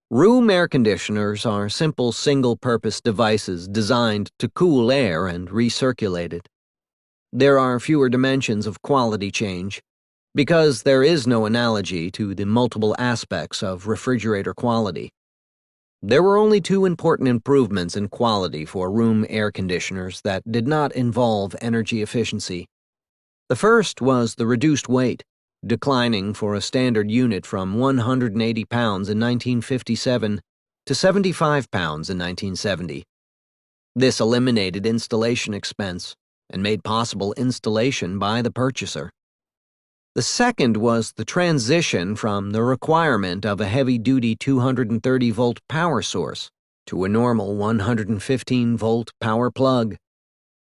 Room air conditioners are simple single-purpose devices designed to cool air and recirculate it. There are fewer dimensions of quality change, because there is no analogy to the multiple aspects of refrigerator quality. There were only two important improvements in quality for room air conditioners that did not involve energy efficiency. The first was the reduced weight. declining for a standard unit from 180 pounds in 1957 to 75 pounds in 1970. This eliminated installation expense and made possible installation by the purchaser. The second was the transition from the requirement of a heavy-duty 230-volt power source to a normal 115-volt power plug.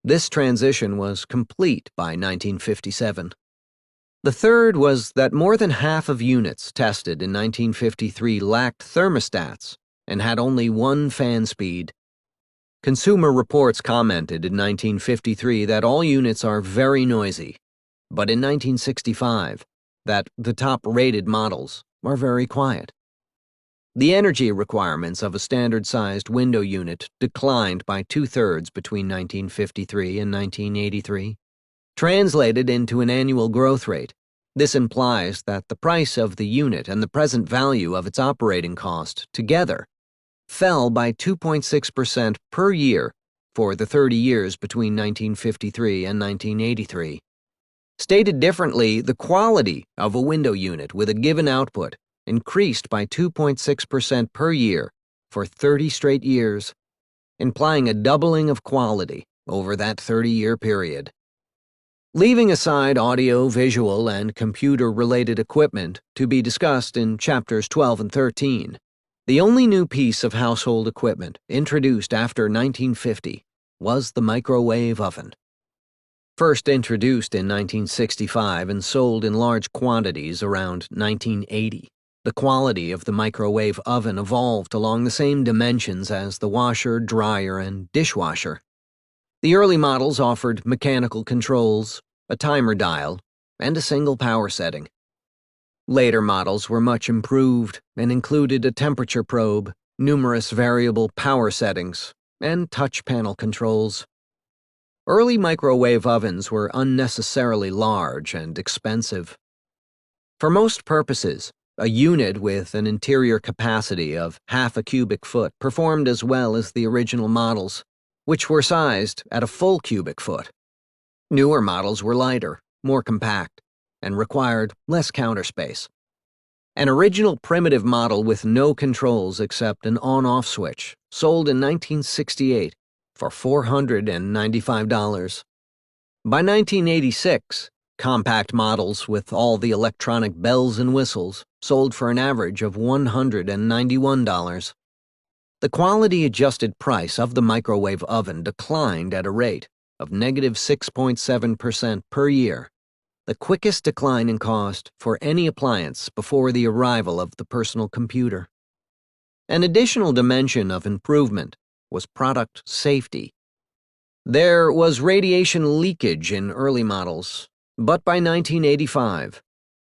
This transition was complete by 1957. The third was that more than half of units tested in 1953 lacked thermostats and had only one fan speed. Consumer Reports commented in 1953 that all units are very noisy, but in 1965, that the top-rated models are very quiet. The energy requirements of a standard-sized window unit declined by 2/3 between 1953 and 1983. Translated into an annual growth rate, this implies that the price of the unit and the present value of its operating cost together fell by 2.6% per year for the 30 years between 1953 and 1983. Stated differently, the quality of a window unit with a given output increased by 2.6% per year for 30 straight years, implying a doubling of quality over that 30-year period. Leaving aside audio, visual, and computer-related equipment to be discussed in chapters 12 and 13, the only new piece of household equipment introduced after 1950 was the microwave oven. First introduced in 1965 and sold in large quantities around 1980, the quality of the microwave oven evolved along the same dimensions as the washer, dryer, and dishwasher. The early models offered mechanical controls, a timer dial, and a single power setting. Later models were much improved and included a temperature probe, numerous variable power settings, and touch panel controls. Early microwave ovens were unnecessarily large and expensive. For most purposes, a unit with an interior capacity of half a cubic foot performed as well as the original models, which were sized at a full cubic foot. Newer models were lighter, more compact, and required less counter space. An original primitive model with no controls except an on-off switch sold in 1968 for $495. By 1986, compact models with all the electronic bells and whistles sold for an average of $191. The quality-adjusted price of the microwave oven declined at a rate of -6.7% per year, the quickest decline in cost for any appliance before the arrival of the personal computer. An additional dimension of improvement was product safety. There was radiation leakage in early models, but by 1985,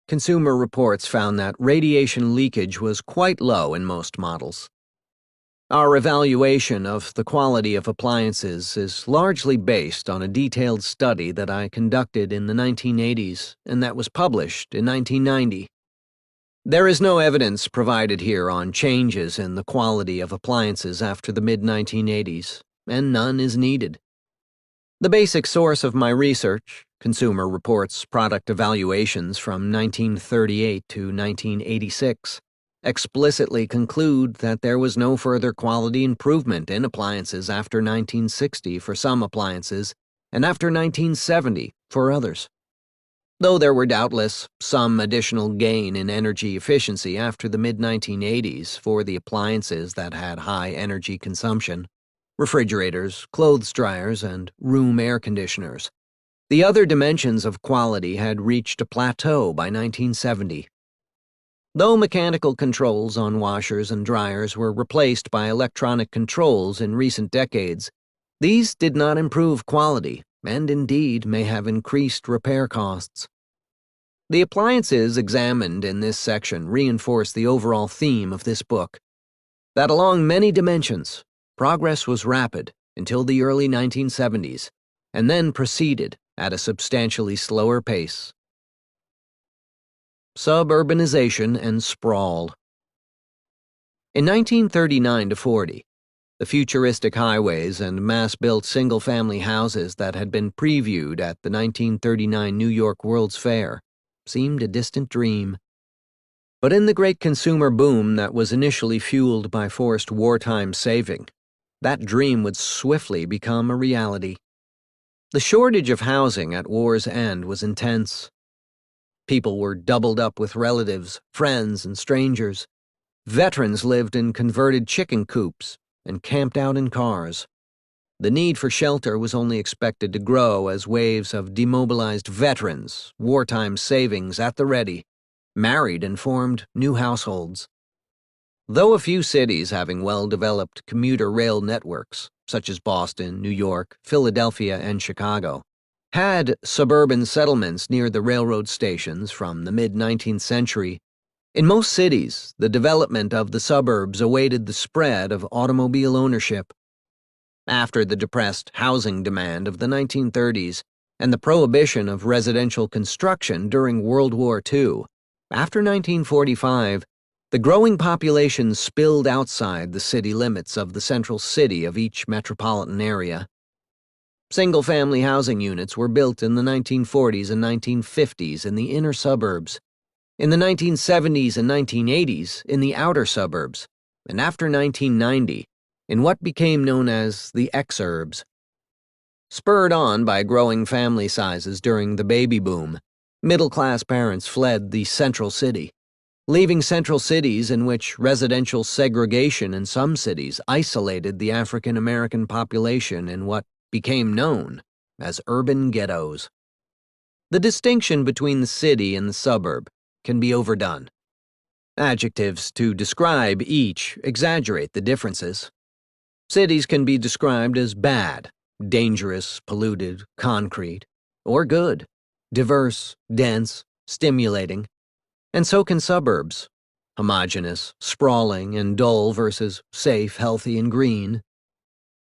Consumer Reports found that radiation leakage was quite low in most models. Our evaluation of the quality of appliances is largely based on a detailed study that I conducted in the 1980s and that was published in 1990. There is no evidence provided here on changes in the quality of appliances after the mid-1980s, and none is needed. The basic source of my research, Consumer Reports Product Evaluations from 1938 to 1986, explicitly conclude that there was no further quality improvement in appliances after 1960 for some appliances and after 1970 for others. Though there were doubtless some additional gain in energy efficiency after the mid-1980s for the appliances that had high energy consumption, refrigerators, clothes dryers, and room air conditioners, the other dimensions of quality had reached a plateau by 1970. Though mechanical controls on washers and dryers were replaced by electronic controls in recent decades, these did not improve quality and indeed may have increased repair costs. The appliances examined in this section reinforce the overall theme of this book, that along many dimensions, progress was rapid until the early 1970s, and then proceeded at a substantially slower pace. Suburbanization and sprawl. In 1939 to 40, the futuristic highways and mass-built single-family houses that had been previewed at the 1939 New York World's Fair seemed a distant dream. But in the great consumer boom that was initially fueled by forced wartime saving, that dream would swiftly become a reality. The shortage of housing at war's end was intense. People were doubled up with relatives, friends, and strangers. Veterans lived in converted chicken coops and camped out in cars. The need for shelter was only expected to grow as waves of demobilized veterans, wartime savings at the ready, married and formed new households. Though a few cities having well-developed commuter rail networks, such as Boston, New York, Philadelphia, and Chicago, had suburban settlements near the railroad stations from the mid-19th century, in most cities, the development of the suburbs awaited the spread of automobile ownership. After the depressed housing demand of the 1930s and the prohibition of residential construction during World War II, after 1945, the growing population spilled outside the city limits of the central city of each metropolitan area. Single-family housing units were built in the 1940s and 1950s in the inner suburbs, in the 1970s and 1980s in the outer suburbs, and after 1990, in what became known as the exurbs. Spurred on by growing family sizes during the baby boom, middle-class parents fled the central city, leaving central cities in which residential segregation in some cities isolated the African American population in what became known as urban ghettos. The distinction between the city and the suburb can be overdone. Adjectives to describe each exaggerate the differences. Cities can be described as bad, dangerous, polluted, concrete, or good, diverse, dense, stimulating, and so can suburbs, homogeneous, sprawling, and dull versus safe, healthy, and green.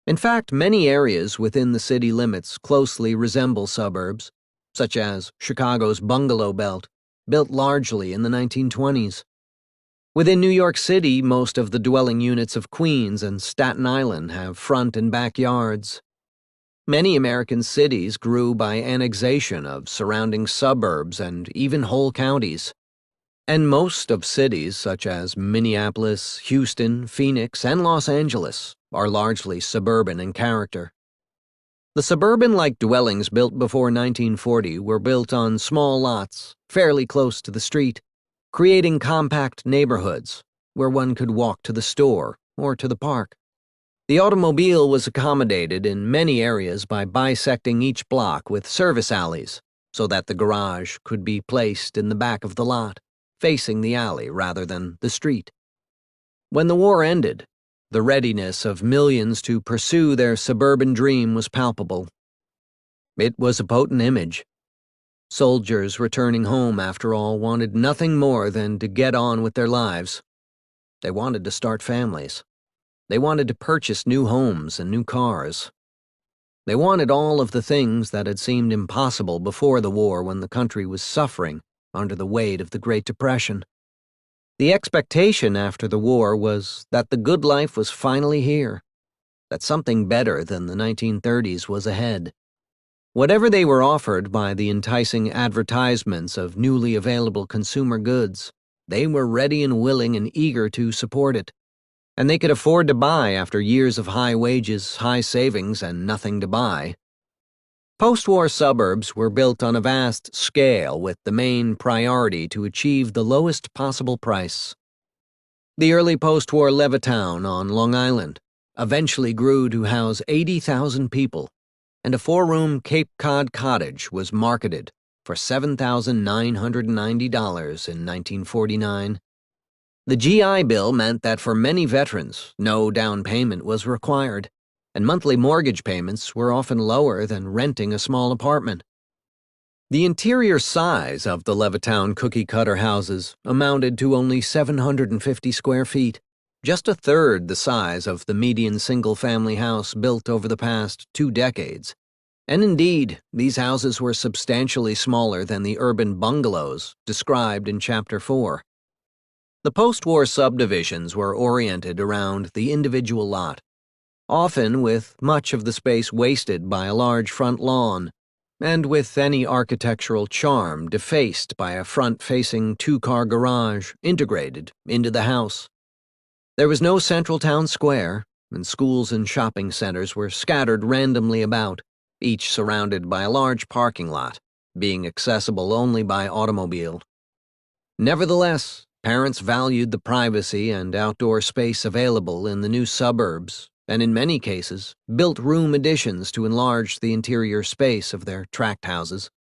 In fact, many areas within the city limits closely resemble suburbs, such as Chicago's Bungalow Belt, built largely in the 1920s. Within New York City, most of the dwelling units of Queens and Staten Island have front and backyards. Many American cities grew by annexation of surrounding suburbs and even whole counties. And most of cities, such as Minneapolis, Houston, Phoenix, and Los Angeles, are largely suburban in character. The suburban-like dwellings built before 1940 were built on small lots, fairly close to the street, creating compact neighborhoods where one could walk to the store or to the park. The automobile was accommodated in many areas by bisecting each block with service alleys so that the garage could be placed in the back of the lot, facing the alley rather than the street. When the war ended, the readiness of millions to pursue their suburban dream was palpable. It was a potent image. Soldiers returning home, after all, wanted nothing more than to get on with their lives. They wanted to start families. They wanted to purchase new homes and new cars. They wanted all of the things that had seemed impossible before the war when the country was suffering under the weight of the Great Depression. The expectation after the war was that the good life was finally here, that something better than the 1930s was ahead. Whatever they were offered by the enticing advertisements of newly available consumer goods, they were ready and willing and eager to support it. And they could afford to buy after years of high wages, high savings, and nothing to buy. Post-war suburbs were built on a vast scale with the main priority to achieve the lowest possible price. The early post-war Levittown on Long Island eventually grew to house 80,000 people, and a 4-room Cape Cod cottage was marketed for $7,990 in 1949. The GI Bill meant that for many veterans, no down payment was required, and monthly mortgage payments were often lower than renting a small apartment. The interior size of the Levittown cookie-cutter houses amounted to only 750 square feet, just a third the size of the median single-family house built over the past 2 decades. And indeed, these houses were substantially smaller than the urban bungalows described in Chapter 4. The post-war subdivisions were oriented around the individual lot, often with much of the space wasted by a large front lawn, and with any architectural charm defaced by a front-facing two-car garage integrated into the house. There was no central town square, and schools and shopping centers were scattered randomly about, each surrounded by a large parking lot, being accessible only by automobile. Nevertheless, parents valued the privacy and outdoor space available in the new suburbs, and in many cases, built room additions to enlarge the interior space of their tract houses.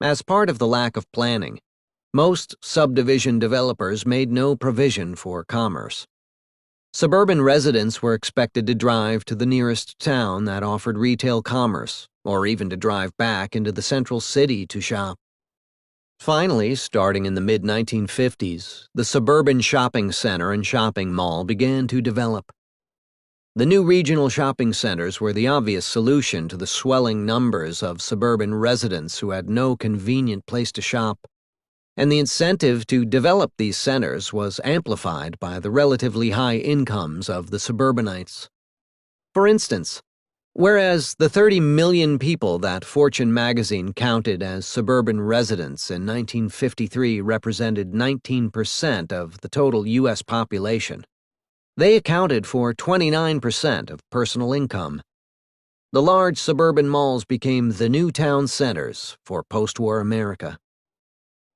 As part of the lack of planning, most subdivision developers made no provision for commerce. Suburban residents were expected to drive to the nearest town that offered retail commerce, or even to drive back into the central city to shop. Finally, starting in the mid-1950s, the suburban shopping center and shopping mall began to develop. The new regional shopping centers were the obvious solution to the swelling numbers of suburban residents who had no convenient place to shop, and the incentive to develop these centers was amplified by the relatively high incomes of the suburbanites. For instance, whereas the 30 million people that Fortune magazine counted as suburban residents in 1953 represented 19% of the total U.S. population, they accounted for 29% of personal income. The large suburban malls became the new town centers for post-war America.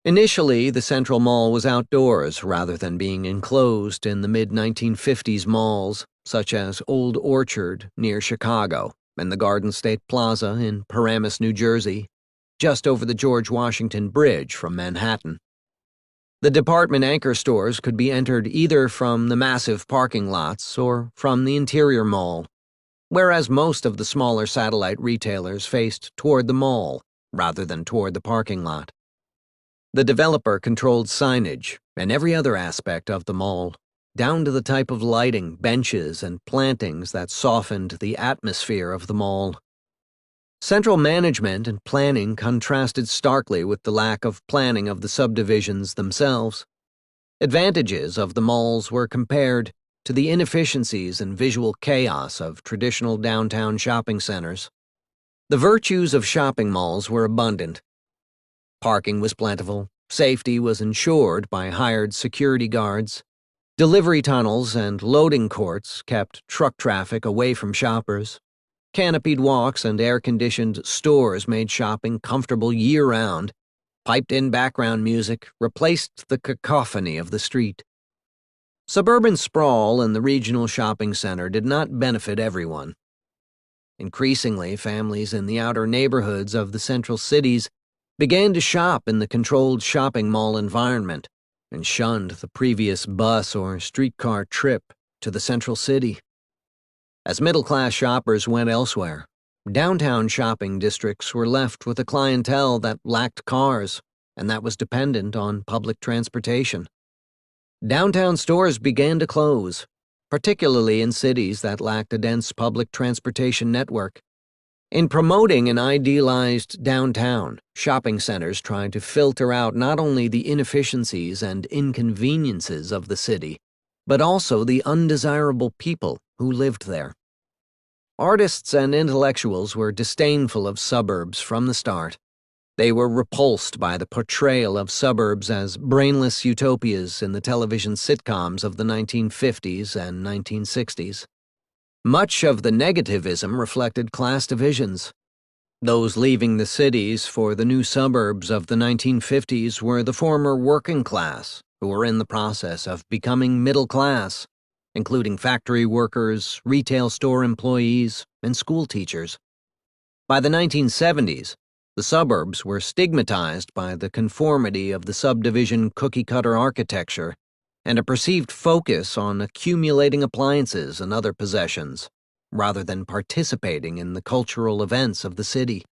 Initially, the Central Mall was outdoors rather than being enclosed in the mid-1950s malls, such as Old Orchard near Chicago and the Garden State Plaza in Paramus, New Jersey, just over the George Washington Bridge from Manhattan. The department anchor stores could be entered either from the massive parking lots or from the interior mall, whereas most of the smaller satellite retailers faced toward the mall rather than toward the parking lot. The developer controlled signage and every other aspect of the mall, down to the type of lighting, benches, and plantings that softened the atmosphere of the mall. Central management and planning contrasted starkly with the lack of planning of the subdivisions themselves. Advantages of the malls were compared to the inefficiencies and visual chaos of traditional downtown shopping centers. The virtues of shopping malls were abundant. Parking was plentiful, safety was ensured by hired security guards, delivery tunnels and loading courts kept truck traffic away from shoppers, canopied walks and air-conditioned stores made shopping comfortable year-round, piped-in background music replaced the cacophony of the street. Suburban sprawl in the regional shopping center did not benefit everyone. Increasingly, families in the outer neighborhoods of the central cities began to shop in the controlled shopping mall environment and shunned the previous bus or streetcar trip to the central city. As middle-class shoppers went elsewhere, downtown shopping districts were left with a clientele that lacked cars and that was dependent on public transportation. Downtown stores began to close, particularly in cities that lacked a dense public transportation network. In promoting an idealized downtown, shopping centers tried to filter out not only the inefficiencies and inconveniences of the city, but also the undesirable people who lived there. Artists and intellectuals were disdainful of suburbs from the start. They were repulsed by the portrayal of suburbs as brainless utopias in the television sitcoms of the 1950s and 1960s. Much of the negativism reflected class divisions. Those leaving the cities for the new suburbs of the 1950s were the former working class, who were in the process of becoming middle class, including factory workers, retail store employees, and school teachers. By the 1970s, the suburbs were stigmatized by the conformity of the subdivision cookie-cutter architecture and a perceived focus on accumulating appliances and other possessions, rather than participating in the cultural events of the city.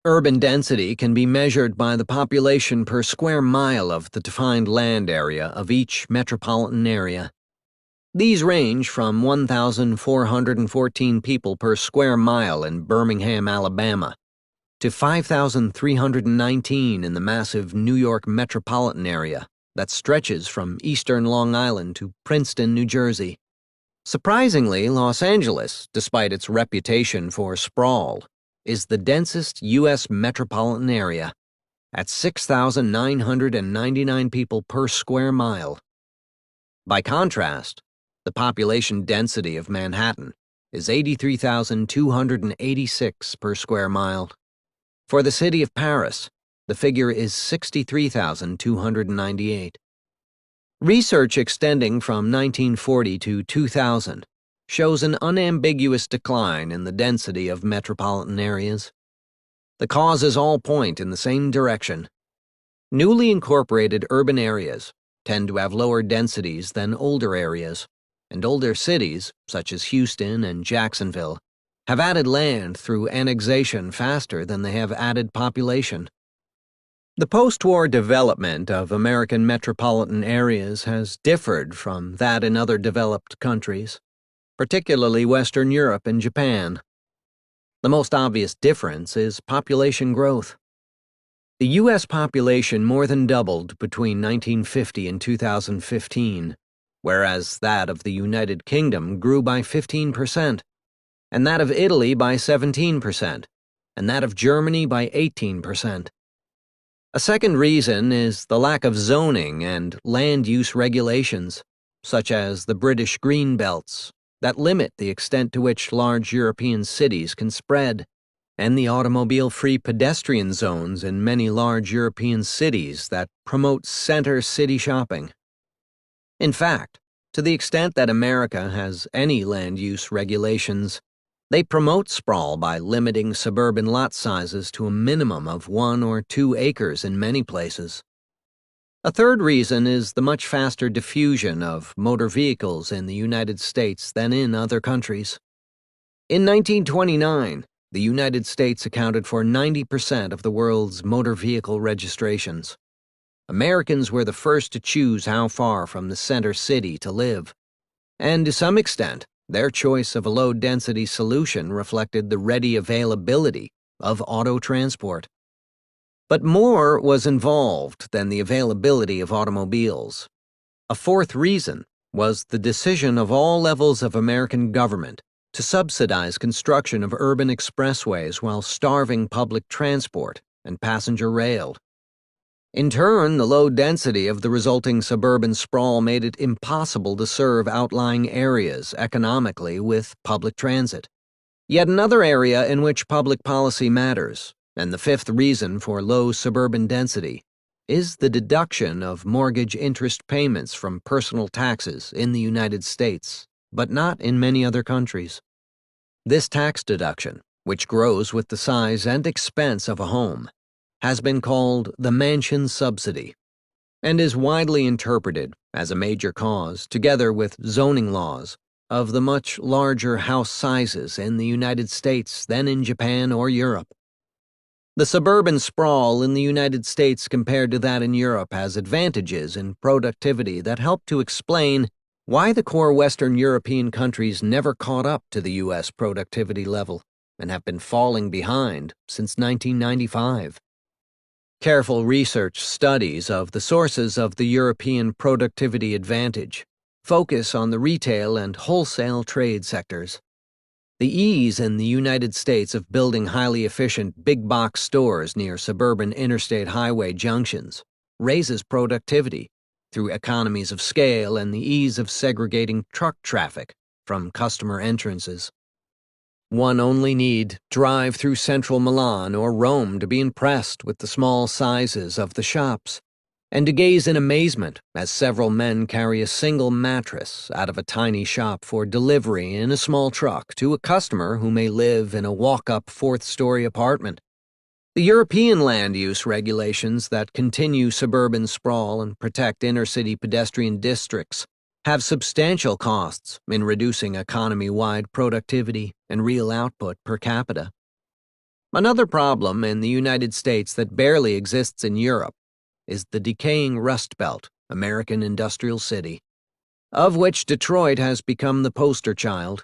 Urban density can be measured by the population per square mile of the defined land area of each metropolitan area. These range from 1,414 people per square mile in Birmingham, Alabama, to 5,319 in the massive New York metropolitan area that stretches from eastern Long Island to Princeton, New Jersey. Surprisingly, Los Angeles, despite its reputation for sprawl, is the densest U.S. metropolitan area, at 6,999 people per square mile. By contrast, the population density of Manhattan is 83,286 per square mile. For the city of Paris, the figure is 63,298. Research extending from 1940 to 2000 shows an unambiguous decline in the density of metropolitan areas. The causes all point in the same direction. Newly incorporated urban areas tend to have lower densities than older areas, and older cities, such as Houston and Jacksonville, have added land through annexation faster than they have added population. The post-war development of American metropolitan areas has differed from that in other developed countries, particularly Western Europe and Japan. The most obvious difference is population growth. The U.S. population more than doubled between 1950 and 2015, whereas that of the United Kingdom grew by 15%, and that of Italy by 17%, and that of Germany by 18%. A second reason is the lack of zoning and land use regulations, such as the British green belts, that limit the extent to which large European cities can spread, and the automobile-free pedestrian zones in many large European cities that promote center city shopping. In fact, to the extent that America has any land use regulations, they promote sprawl by limiting suburban lot sizes to a minimum of 1 or 2 acres in many places. A third reason is the much faster diffusion of motor vehicles in the United States than in other countries. In 1929, the United States accounted for 90% of the world's motor vehicle registrations. Americans were the first to choose how far from the center city to live, and to some extent, their choice of a low-density solution reflected the ready availability of auto transport. But more was involved than the availability of automobiles. A fourth reason was the decision of all levels of American government to subsidize construction of urban expressways while starving public transport and passenger rail. In turn, the low density of the resulting suburban sprawl made it impossible to serve outlying areas economically with public transit. Yet another area in which public policy matters, and the fifth reason for low suburban density, is the deduction of mortgage interest payments from personal taxes in the United States, but not in many other countries. This tax deduction, which grows with the size and expense of a home, has been called the mansion subsidy, and is widely interpreted as a major cause, together with zoning laws, of the much larger house sizes in the United States than in Japan or Europe. The suburban sprawl in the United States compared to that in Europe has advantages in productivity that help to explain why the core Western European countries never caught up to the U.S. productivity level and have been falling behind since 1995. Careful research studies of the sources of the European productivity advantage focus on the retail and wholesale trade sectors. The ease in the United States of building highly efficient big-box stores near suburban interstate highway junctions raises productivity through economies of scale and the ease of segregating truck traffic from customer entrances. One only need drive through central Milan or Rome to be impressed with the small sizes of the shops, and to gaze in amazement as several men carry a single mattress out of a tiny shop for delivery in a small truck to a customer who may live in a walk-up fourth-story apartment. The European land use regulations that continue suburban sprawl and protect inner-city pedestrian districts have substantial costs in reducing economy-wide productivity and real output per capita. Another problem in the United States that barely exists in Europe is the decaying Rust Belt, American industrial city, of which Detroit has become the poster child.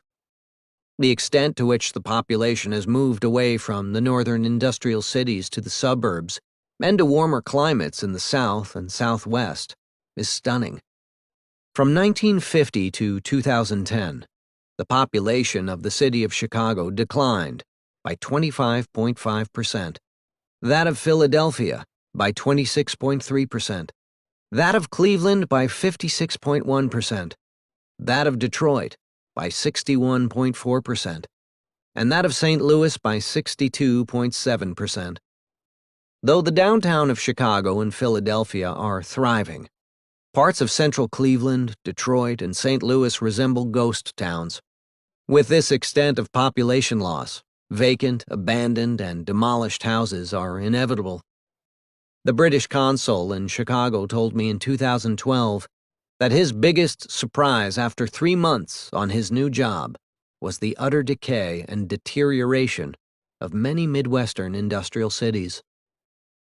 The extent to which the population has moved away from the northern industrial cities to the suburbs and to warmer climates in the South and Southwest is stunning. From 1950 to 2010, the population of the city of Chicago declined by 25.5%, that of Philadelphia by 26.3%, that of Cleveland by 56.1%, that of Detroit by 61.4%, and that of St. Louis by 62.7%. Though the downtown of Chicago and Philadelphia are thriving, parts of central Cleveland, Detroit, and St. Louis resemble ghost towns. With this extent of population loss, vacant, abandoned, and demolished houses are inevitable. The British consul in Chicago told me in 2012 that his biggest surprise after 3 months on his new job was the utter decay and deterioration of many Midwestern industrial cities.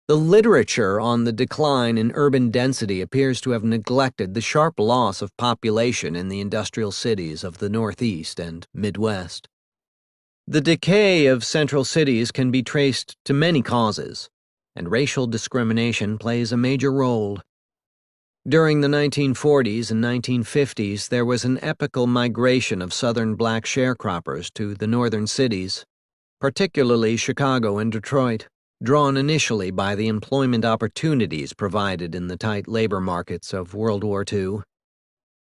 The literature on the decline in urban density appears to have neglected the sharp loss of population in the industrial cities of the Northeast and Midwest. The decay of central cities can be traced to many causes, and racial discrimination plays a major role. During the 1940s and 1950s, there was an epical migration of Southern black sharecroppers to the northern cities, particularly Chicago and Detroit, drawn initially by the employment opportunities provided in the tight labor markets of World War II.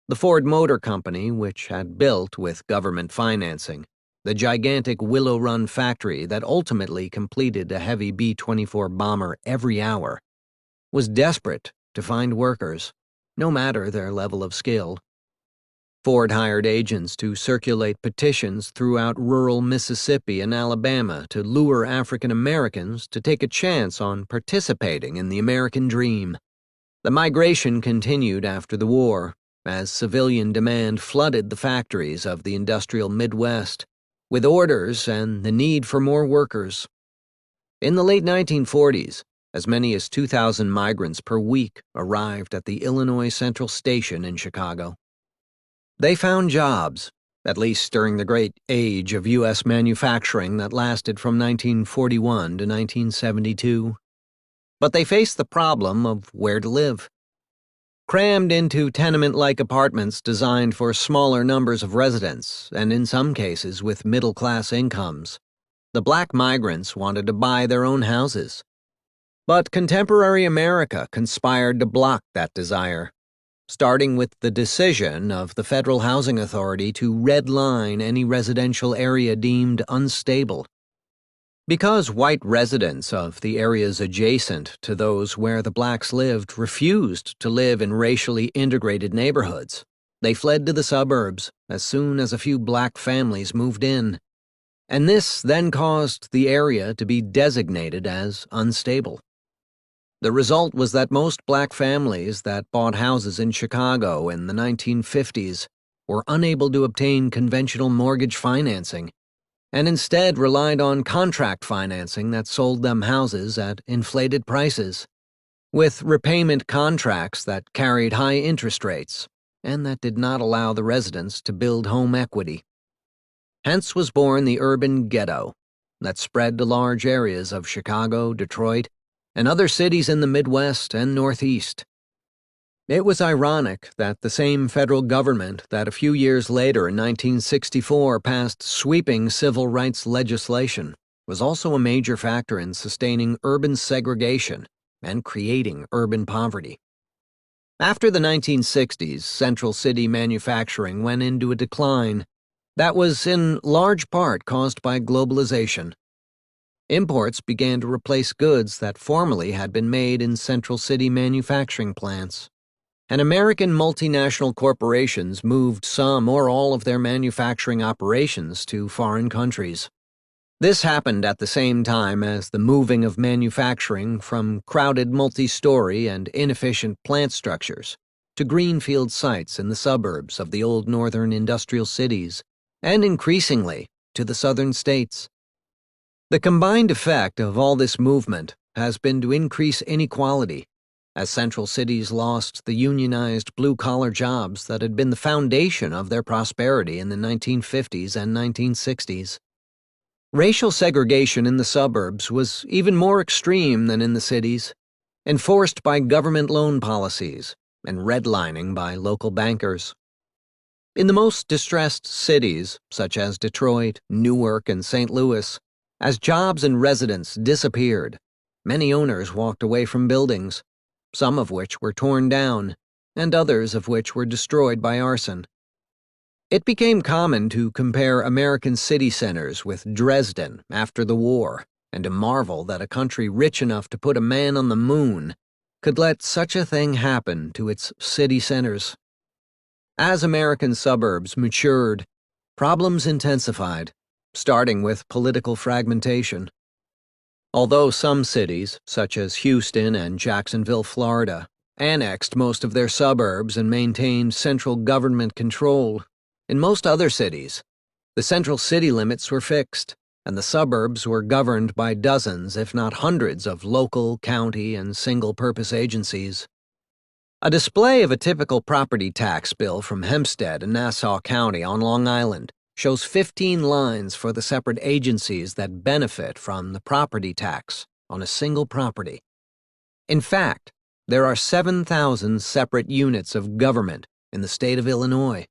The Ford Motor Company, which had built, with government financing, the gigantic Willow Run factory that ultimately completed a heavy B-24 bomber every hour, was desperate to find workers, no matter their level of skill. Ford hired agents to circulate petitions throughout rural Mississippi and Alabama to lure African Americans to take a chance on participating in the American dream. The migration continued after the war, as civilian demand flooded the factories of the industrial Midwest, with orders and the need for more workers. In the late 1940s, as many as 2,000 migrants per week arrived at the Illinois Central Station in Chicago. They found jobs, at least during the great age of U.S. manufacturing that lasted from 1941 to 1972. But they faced the problem of where to live. Crammed into tenement-like apartments designed for smaller numbers of residents, and in some cases with middle-class incomes, the black migrants wanted to buy their own houses. But contemporary America conspired to block that desire, starting with the decision of the Federal Housing Authority to redline any residential area deemed unstable. Because white residents of the areas adjacent to those where the blacks lived refused to live in racially integrated neighborhoods, they fled to the suburbs as soon as a few black families moved in, and this then caused the area to be designated as unstable. The result was that most black families that bought houses in Chicago in the 1950s were unable to obtain conventional mortgage financing, and instead relied on contract financing that sold them houses at inflated prices, with repayment contracts that carried high interest rates, and that did not allow the residents to build home equity. Hence was born the urban ghetto that spread to large areas of Chicago, Detroit, and other cities in the Midwest and Northeast. It was ironic that the same federal government that a few years later in 1964 passed sweeping civil rights legislation was also a major factor in sustaining urban segregation and creating urban poverty. After the 1960s, central city manufacturing went into a decline that was in large part caused by globalization. Imports began to replace goods that formerly had been made in central city manufacturing plants, and American multinational corporations moved some or all of their manufacturing operations to foreign countries. This happened at the same time as the moving of manufacturing from crowded multi-story and inefficient plant structures to greenfield sites in the suburbs of the old northern industrial cities, and increasingly to the southern states. The combined effect of all this movement has been to increase inequality, as central cities lost the unionized blue-collar jobs that had been the foundation of their prosperity in the 1950s and 1960s. Racial segregation in the suburbs was even more extreme than in the cities, enforced by government loan policies and redlining by local bankers. In the most distressed cities, such as Detroit, Newark, and St. Louis, As jobs and residents disappeared, many owners walked away from buildings, some of which were torn down, and others of which were destroyed by arson. It became common to compare American city centers with Dresden after the war, and to marvel that a country rich enough to put a man on the moon could let such a thing happen to its city centers. As American suburbs matured, problems intensified, starting with political fragmentation. Although some cities, such as Houston and Jacksonville, Florida, annexed most of their suburbs and maintained central government control, in most other cities, the central city limits were fixed, and the suburbs were governed by dozens, if not hundreds, of local, county, and single-purpose agencies. A display of a typical property tax bill from Hempstead in Nassau County on Long Island shows 15 lines for the separate agencies that benefit from the property tax on a single property. In fact, there are 7,000 separate units of government in the state of Illinois.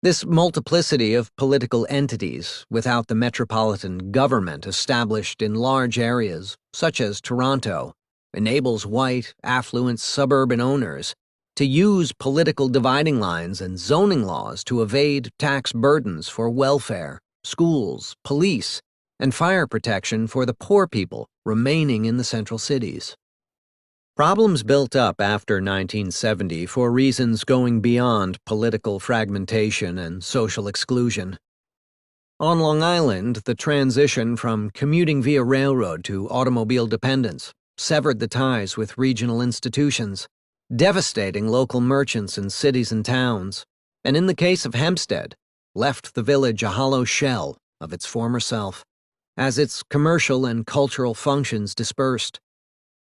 This multiplicity of political entities without the metropolitan government established in large areas, such as Toronto, enables white, affluent suburban owners to use political dividing lines and zoning laws to evade tax burdens for welfare, schools, police, and fire protection for the poor people remaining in the central cities. Problems built up after 1970 for reasons going beyond political fragmentation and social exclusion. On Long Island, the transition from commuting via railroad to automobile dependence severed the ties with regional institutions, devastating local merchants in cities and towns, and in the case of Hempstead, left the village a hollow shell of its former self, as its commercial and cultural functions dispersed.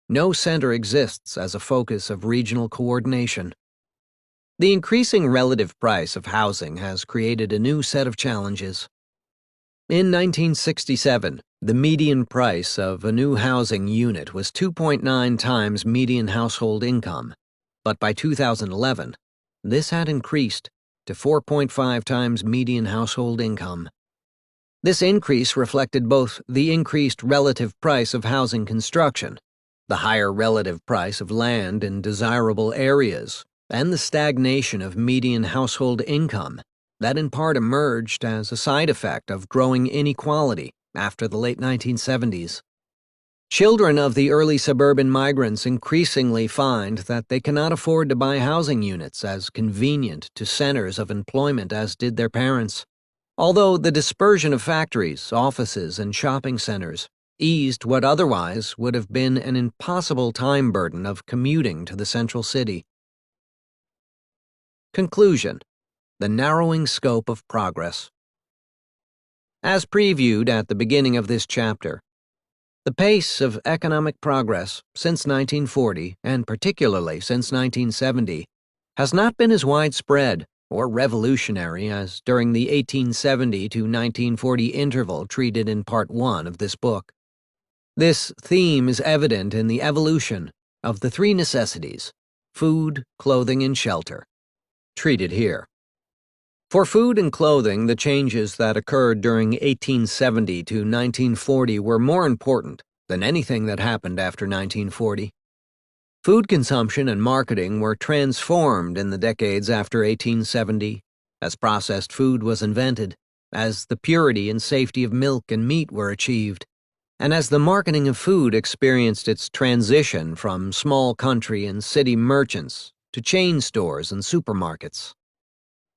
No center exists as a focus of regional coordination. The increasing relative price of housing has created a new set of challenges. In 1967, the median price of a new housing unit was 2.9 times median household income, but by 2011, this had increased to 4.5 times median household income. This increase reflected both the increased relative price of housing construction, the higher relative price of land in desirable areas, and the stagnation of median household income that in part emerged as a side effect of growing inequality after the late 1970s. Children of the early suburban migrants increasingly find that they cannot afford to buy housing units as convenient to centers of employment as did their parents, although the dispersion of factories, offices, and shopping centers eased what otherwise would have been an impossible time burden of commuting to the central city. Conclusion: the narrowing scope of progress. As previewed at the beginning of this chapter, the pace of economic progress since 1940, and particularly since 1970, has not been as widespread or revolutionary as during the 1870 to 1940 interval treated in Part 1 of this book. This theme is evident in the evolution of the three necessities: food, clothing, and shelter, treated here. For food and clothing, the changes that occurred during 1870 to 1940 were more important than anything that happened after 1940. Food consumption and marketing were transformed in the decades after 1870, as processed food was invented, as the purity and safety of milk and meat were achieved, and as the marketing of food experienced its transition from small country and city merchants to chain stores and supermarkets.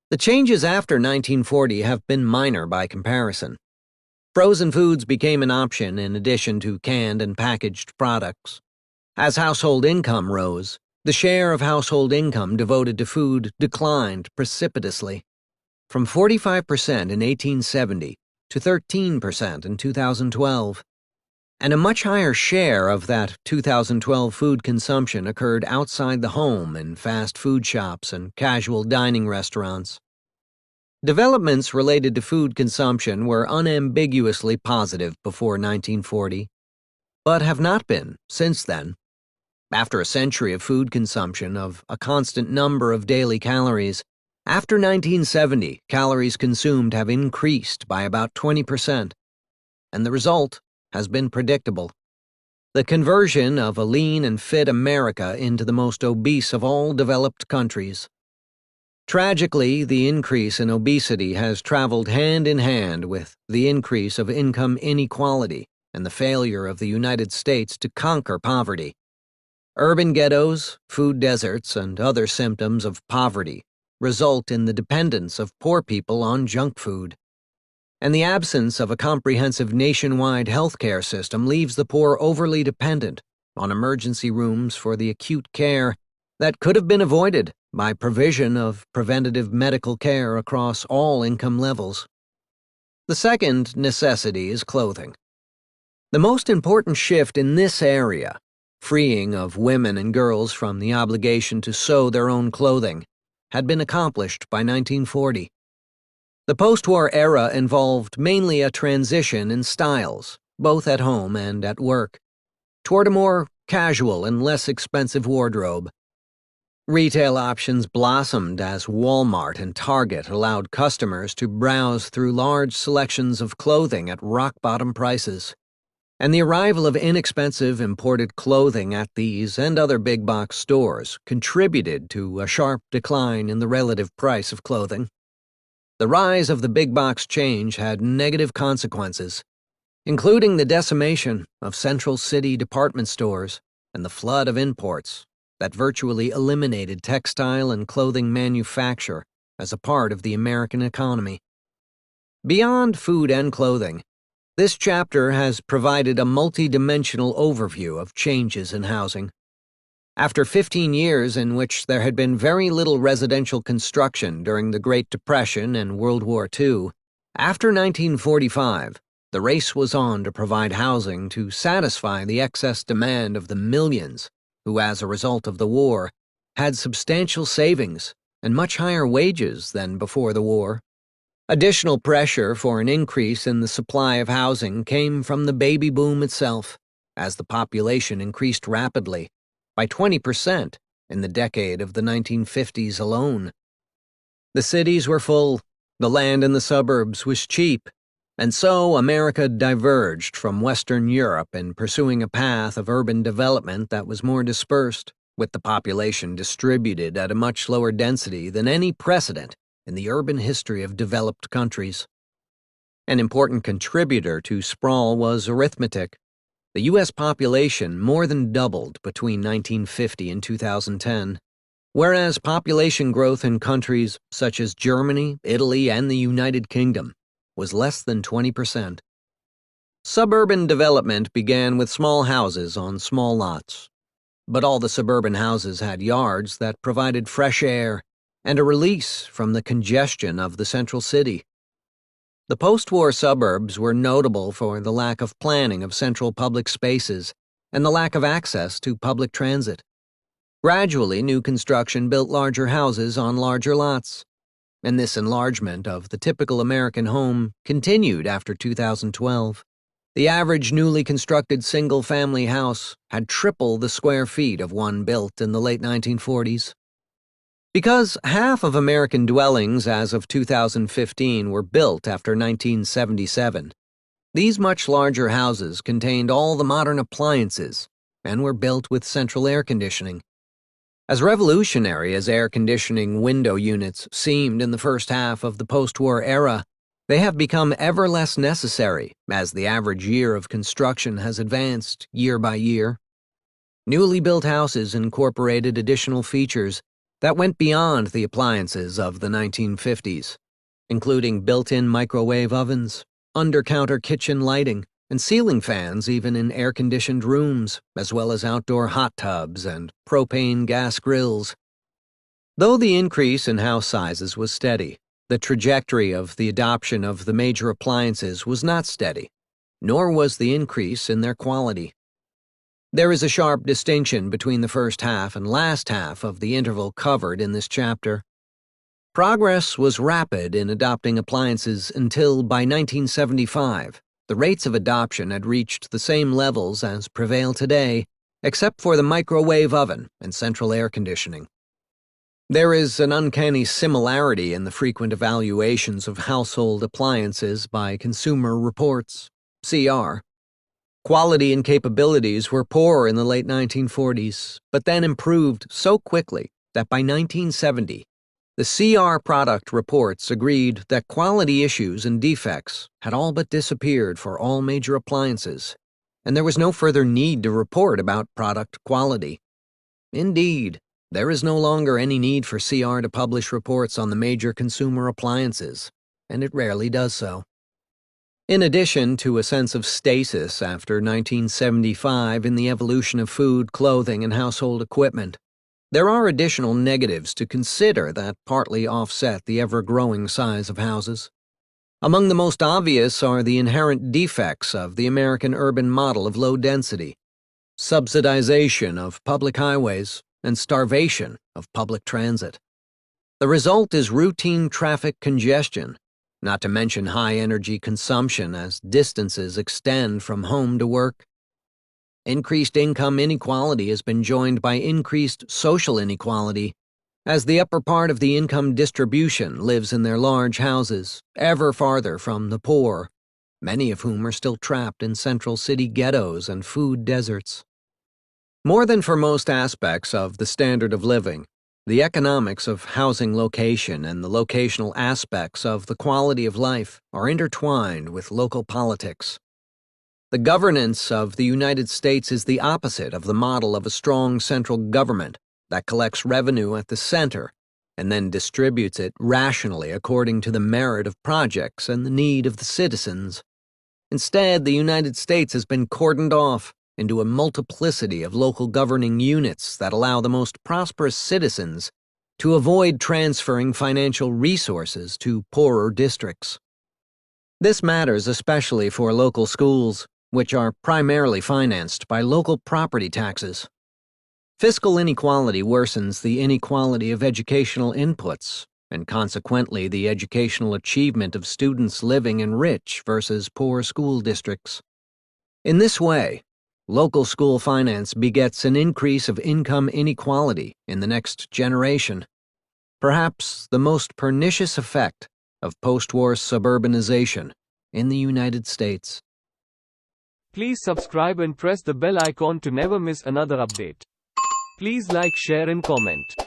The changes after 1940 have been minor by comparison. Frozen foods became an option in addition to canned and packaged products. As household income rose, the share of household income devoted to food declined precipitously, from 45% in 1870 to 13% in 2012. And a much higher share of that 2012 food consumption occurred outside the home in fast food shops and casual dining restaurants. Developments related to food consumption were unambiguously positive before 1940, but have not been since then. After a century of food consumption of a constant number of daily calories, after 1970, calories consumed have increased by about 20%. and the result has been predictable. The conversion of a lean and fit America into the most obese of all developed countries. Tragically, the increase in obesity has traveled hand in hand with the increase of income inequality and the failure of the United States to conquer poverty. Urban ghettos, food deserts, and other symptoms of poverty result in the dependence of poor people on junk food. And the absence of a comprehensive nationwide healthcare system leaves the poor overly dependent on emergency rooms for the acute care that could have been avoided by provision of preventative medical care across all income levels. The second necessity is clothing. The most important shift in this area, freeing of women and girls from the obligation to sew their own clothing, had been accomplished by 1940. The post-war era involved mainly a transition in styles, both at home and at work, toward a more casual and less expensive wardrobe. Retail options blossomed as Walmart and Target allowed customers to browse through large selections of clothing at rock-bottom prices. And the arrival of inexpensive imported clothing at these and other big-box stores contributed to a sharp decline in the relative price of clothing. The rise of the big-box change had negative consequences, including the decimation of central city department stores and the flood of imports that virtually eliminated textile and clothing manufacture as a part of the American economy. Beyond food and clothing, this chapter has provided a multi-dimensional overview of changes in housing. After 15 years in which there had been very little residential construction during the Great Depression and World War II, after 1945, the race was on to provide housing to satisfy the excess demand of the millions who, as a result of the war, had substantial savings and much higher wages than before the war. Additional pressure for an increase in the supply of housing came from the baby boom itself, as the population increased rapidly, by 20% in the decade of the 1950s alone. The cities were full, the land in the suburbs was cheap, and so America diverged from Western Europe in pursuing a path of urban development that was more dispersed, with the population distributed at a much lower density than any precedent in the urban history of developed countries. An important contributor to sprawl was arithmetic. The U.S. population more than doubled between 1950 and 2010, whereas population growth in countries such as Germany, Italy, and the United Kingdom was less than 20%. Suburban development began with small houses on small lots, but all the suburban houses had yards that provided fresh air and a release from the congestion of the central city. The post-war suburbs were notable for the lack of planning of central public spaces and the lack of access to public transit. Gradually, new construction built larger houses on larger lots, and this enlargement of the typical American home continued after 2012. The average newly constructed single-family house had triple the square feet of one built in the late 1940s. Because half of American dwellings as of 2015 were built after 1977, these much larger houses contained all the modern appliances and were built with central air conditioning. As revolutionary as air conditioning window units seemed in the first half of the post-war era, they have become ever less necessary as the average year of construction has advanced year by year. Newly built houses incorporated additional features that went beyond the appliances of the 1950s, including built-in microwave ovens, under-counter kitchen lighting, and ceiling fans even in air-conditioned rooms, as well as outdoor hot tubs and propane gas grills. Though the increase in house sizes was steady, the trajectory of the adoption of the major appliances was not steady, nor was the increase in their quality. There is a sharp distinction between the first half and last half of the interval covered in this chapter. Progress was rapid in adopting appliances until, by 1975, the rates of adoption had reached the same levels as prevail today, except for the microwave oven and central air conditioning. There is an uncanny similarity in the frequent evaluations of household appliances by Consumer Reports, CR. Quality and capabilities were poor in the late 1940s, but then improved so quickly that by 1970, the CR product reports agreed that quality issues and defects had all but disappeared for all major appliances, and there was no further need to report about product quality. Indeed, there is no longer any need for CR to publish reports on the major consumer appliances, and it rarely does so. In addition to a sense of stasis after 1975 in the evolution of food, clothing, and household equipment, there are additional negatives to consider that partly offset the ever-growing size of houses. Among the most obvious are the inherent defects of the American urban model of low density, subsidization of public highways, and starvation of public transit. The result is routine traffic congestion, not to mention high energy consumption as distances extend from home to work. Increased income inequality has been joined by increased social inequality, as the upper part of the income distribution lives in their large houses, ever farther from the poor, many of whom are still trapped in central city ghettos and food deserts. More than for most aspects of the standard of living, the economics of housing location and the locational aspects of the quality of life are intertwined with local politics. The governance of the United States is the opposite of the model of a strong central government that collects revenue at the center and then distributes it rationally according to the merit of projects and the need of the citizens. Instead, the United States has been cordoned off into a multiplicity of local governing units that allow the most prosperous citizens to avoid transferring financial resources to poorer districts. This matters especially for local schools, which are primarily financed by local property taxes. Fiscal inequality worsens the inequality of educational inputs, and consequently the educational achievement of students living in rich versus poor school districts. In this way, local school finance begets an increase of income inequality in the next generation, perhaps the most pernicious effect of post-war suburbanization in the United States. Please subscribe and press the bell icon to never miss another update. Please like, share and comment.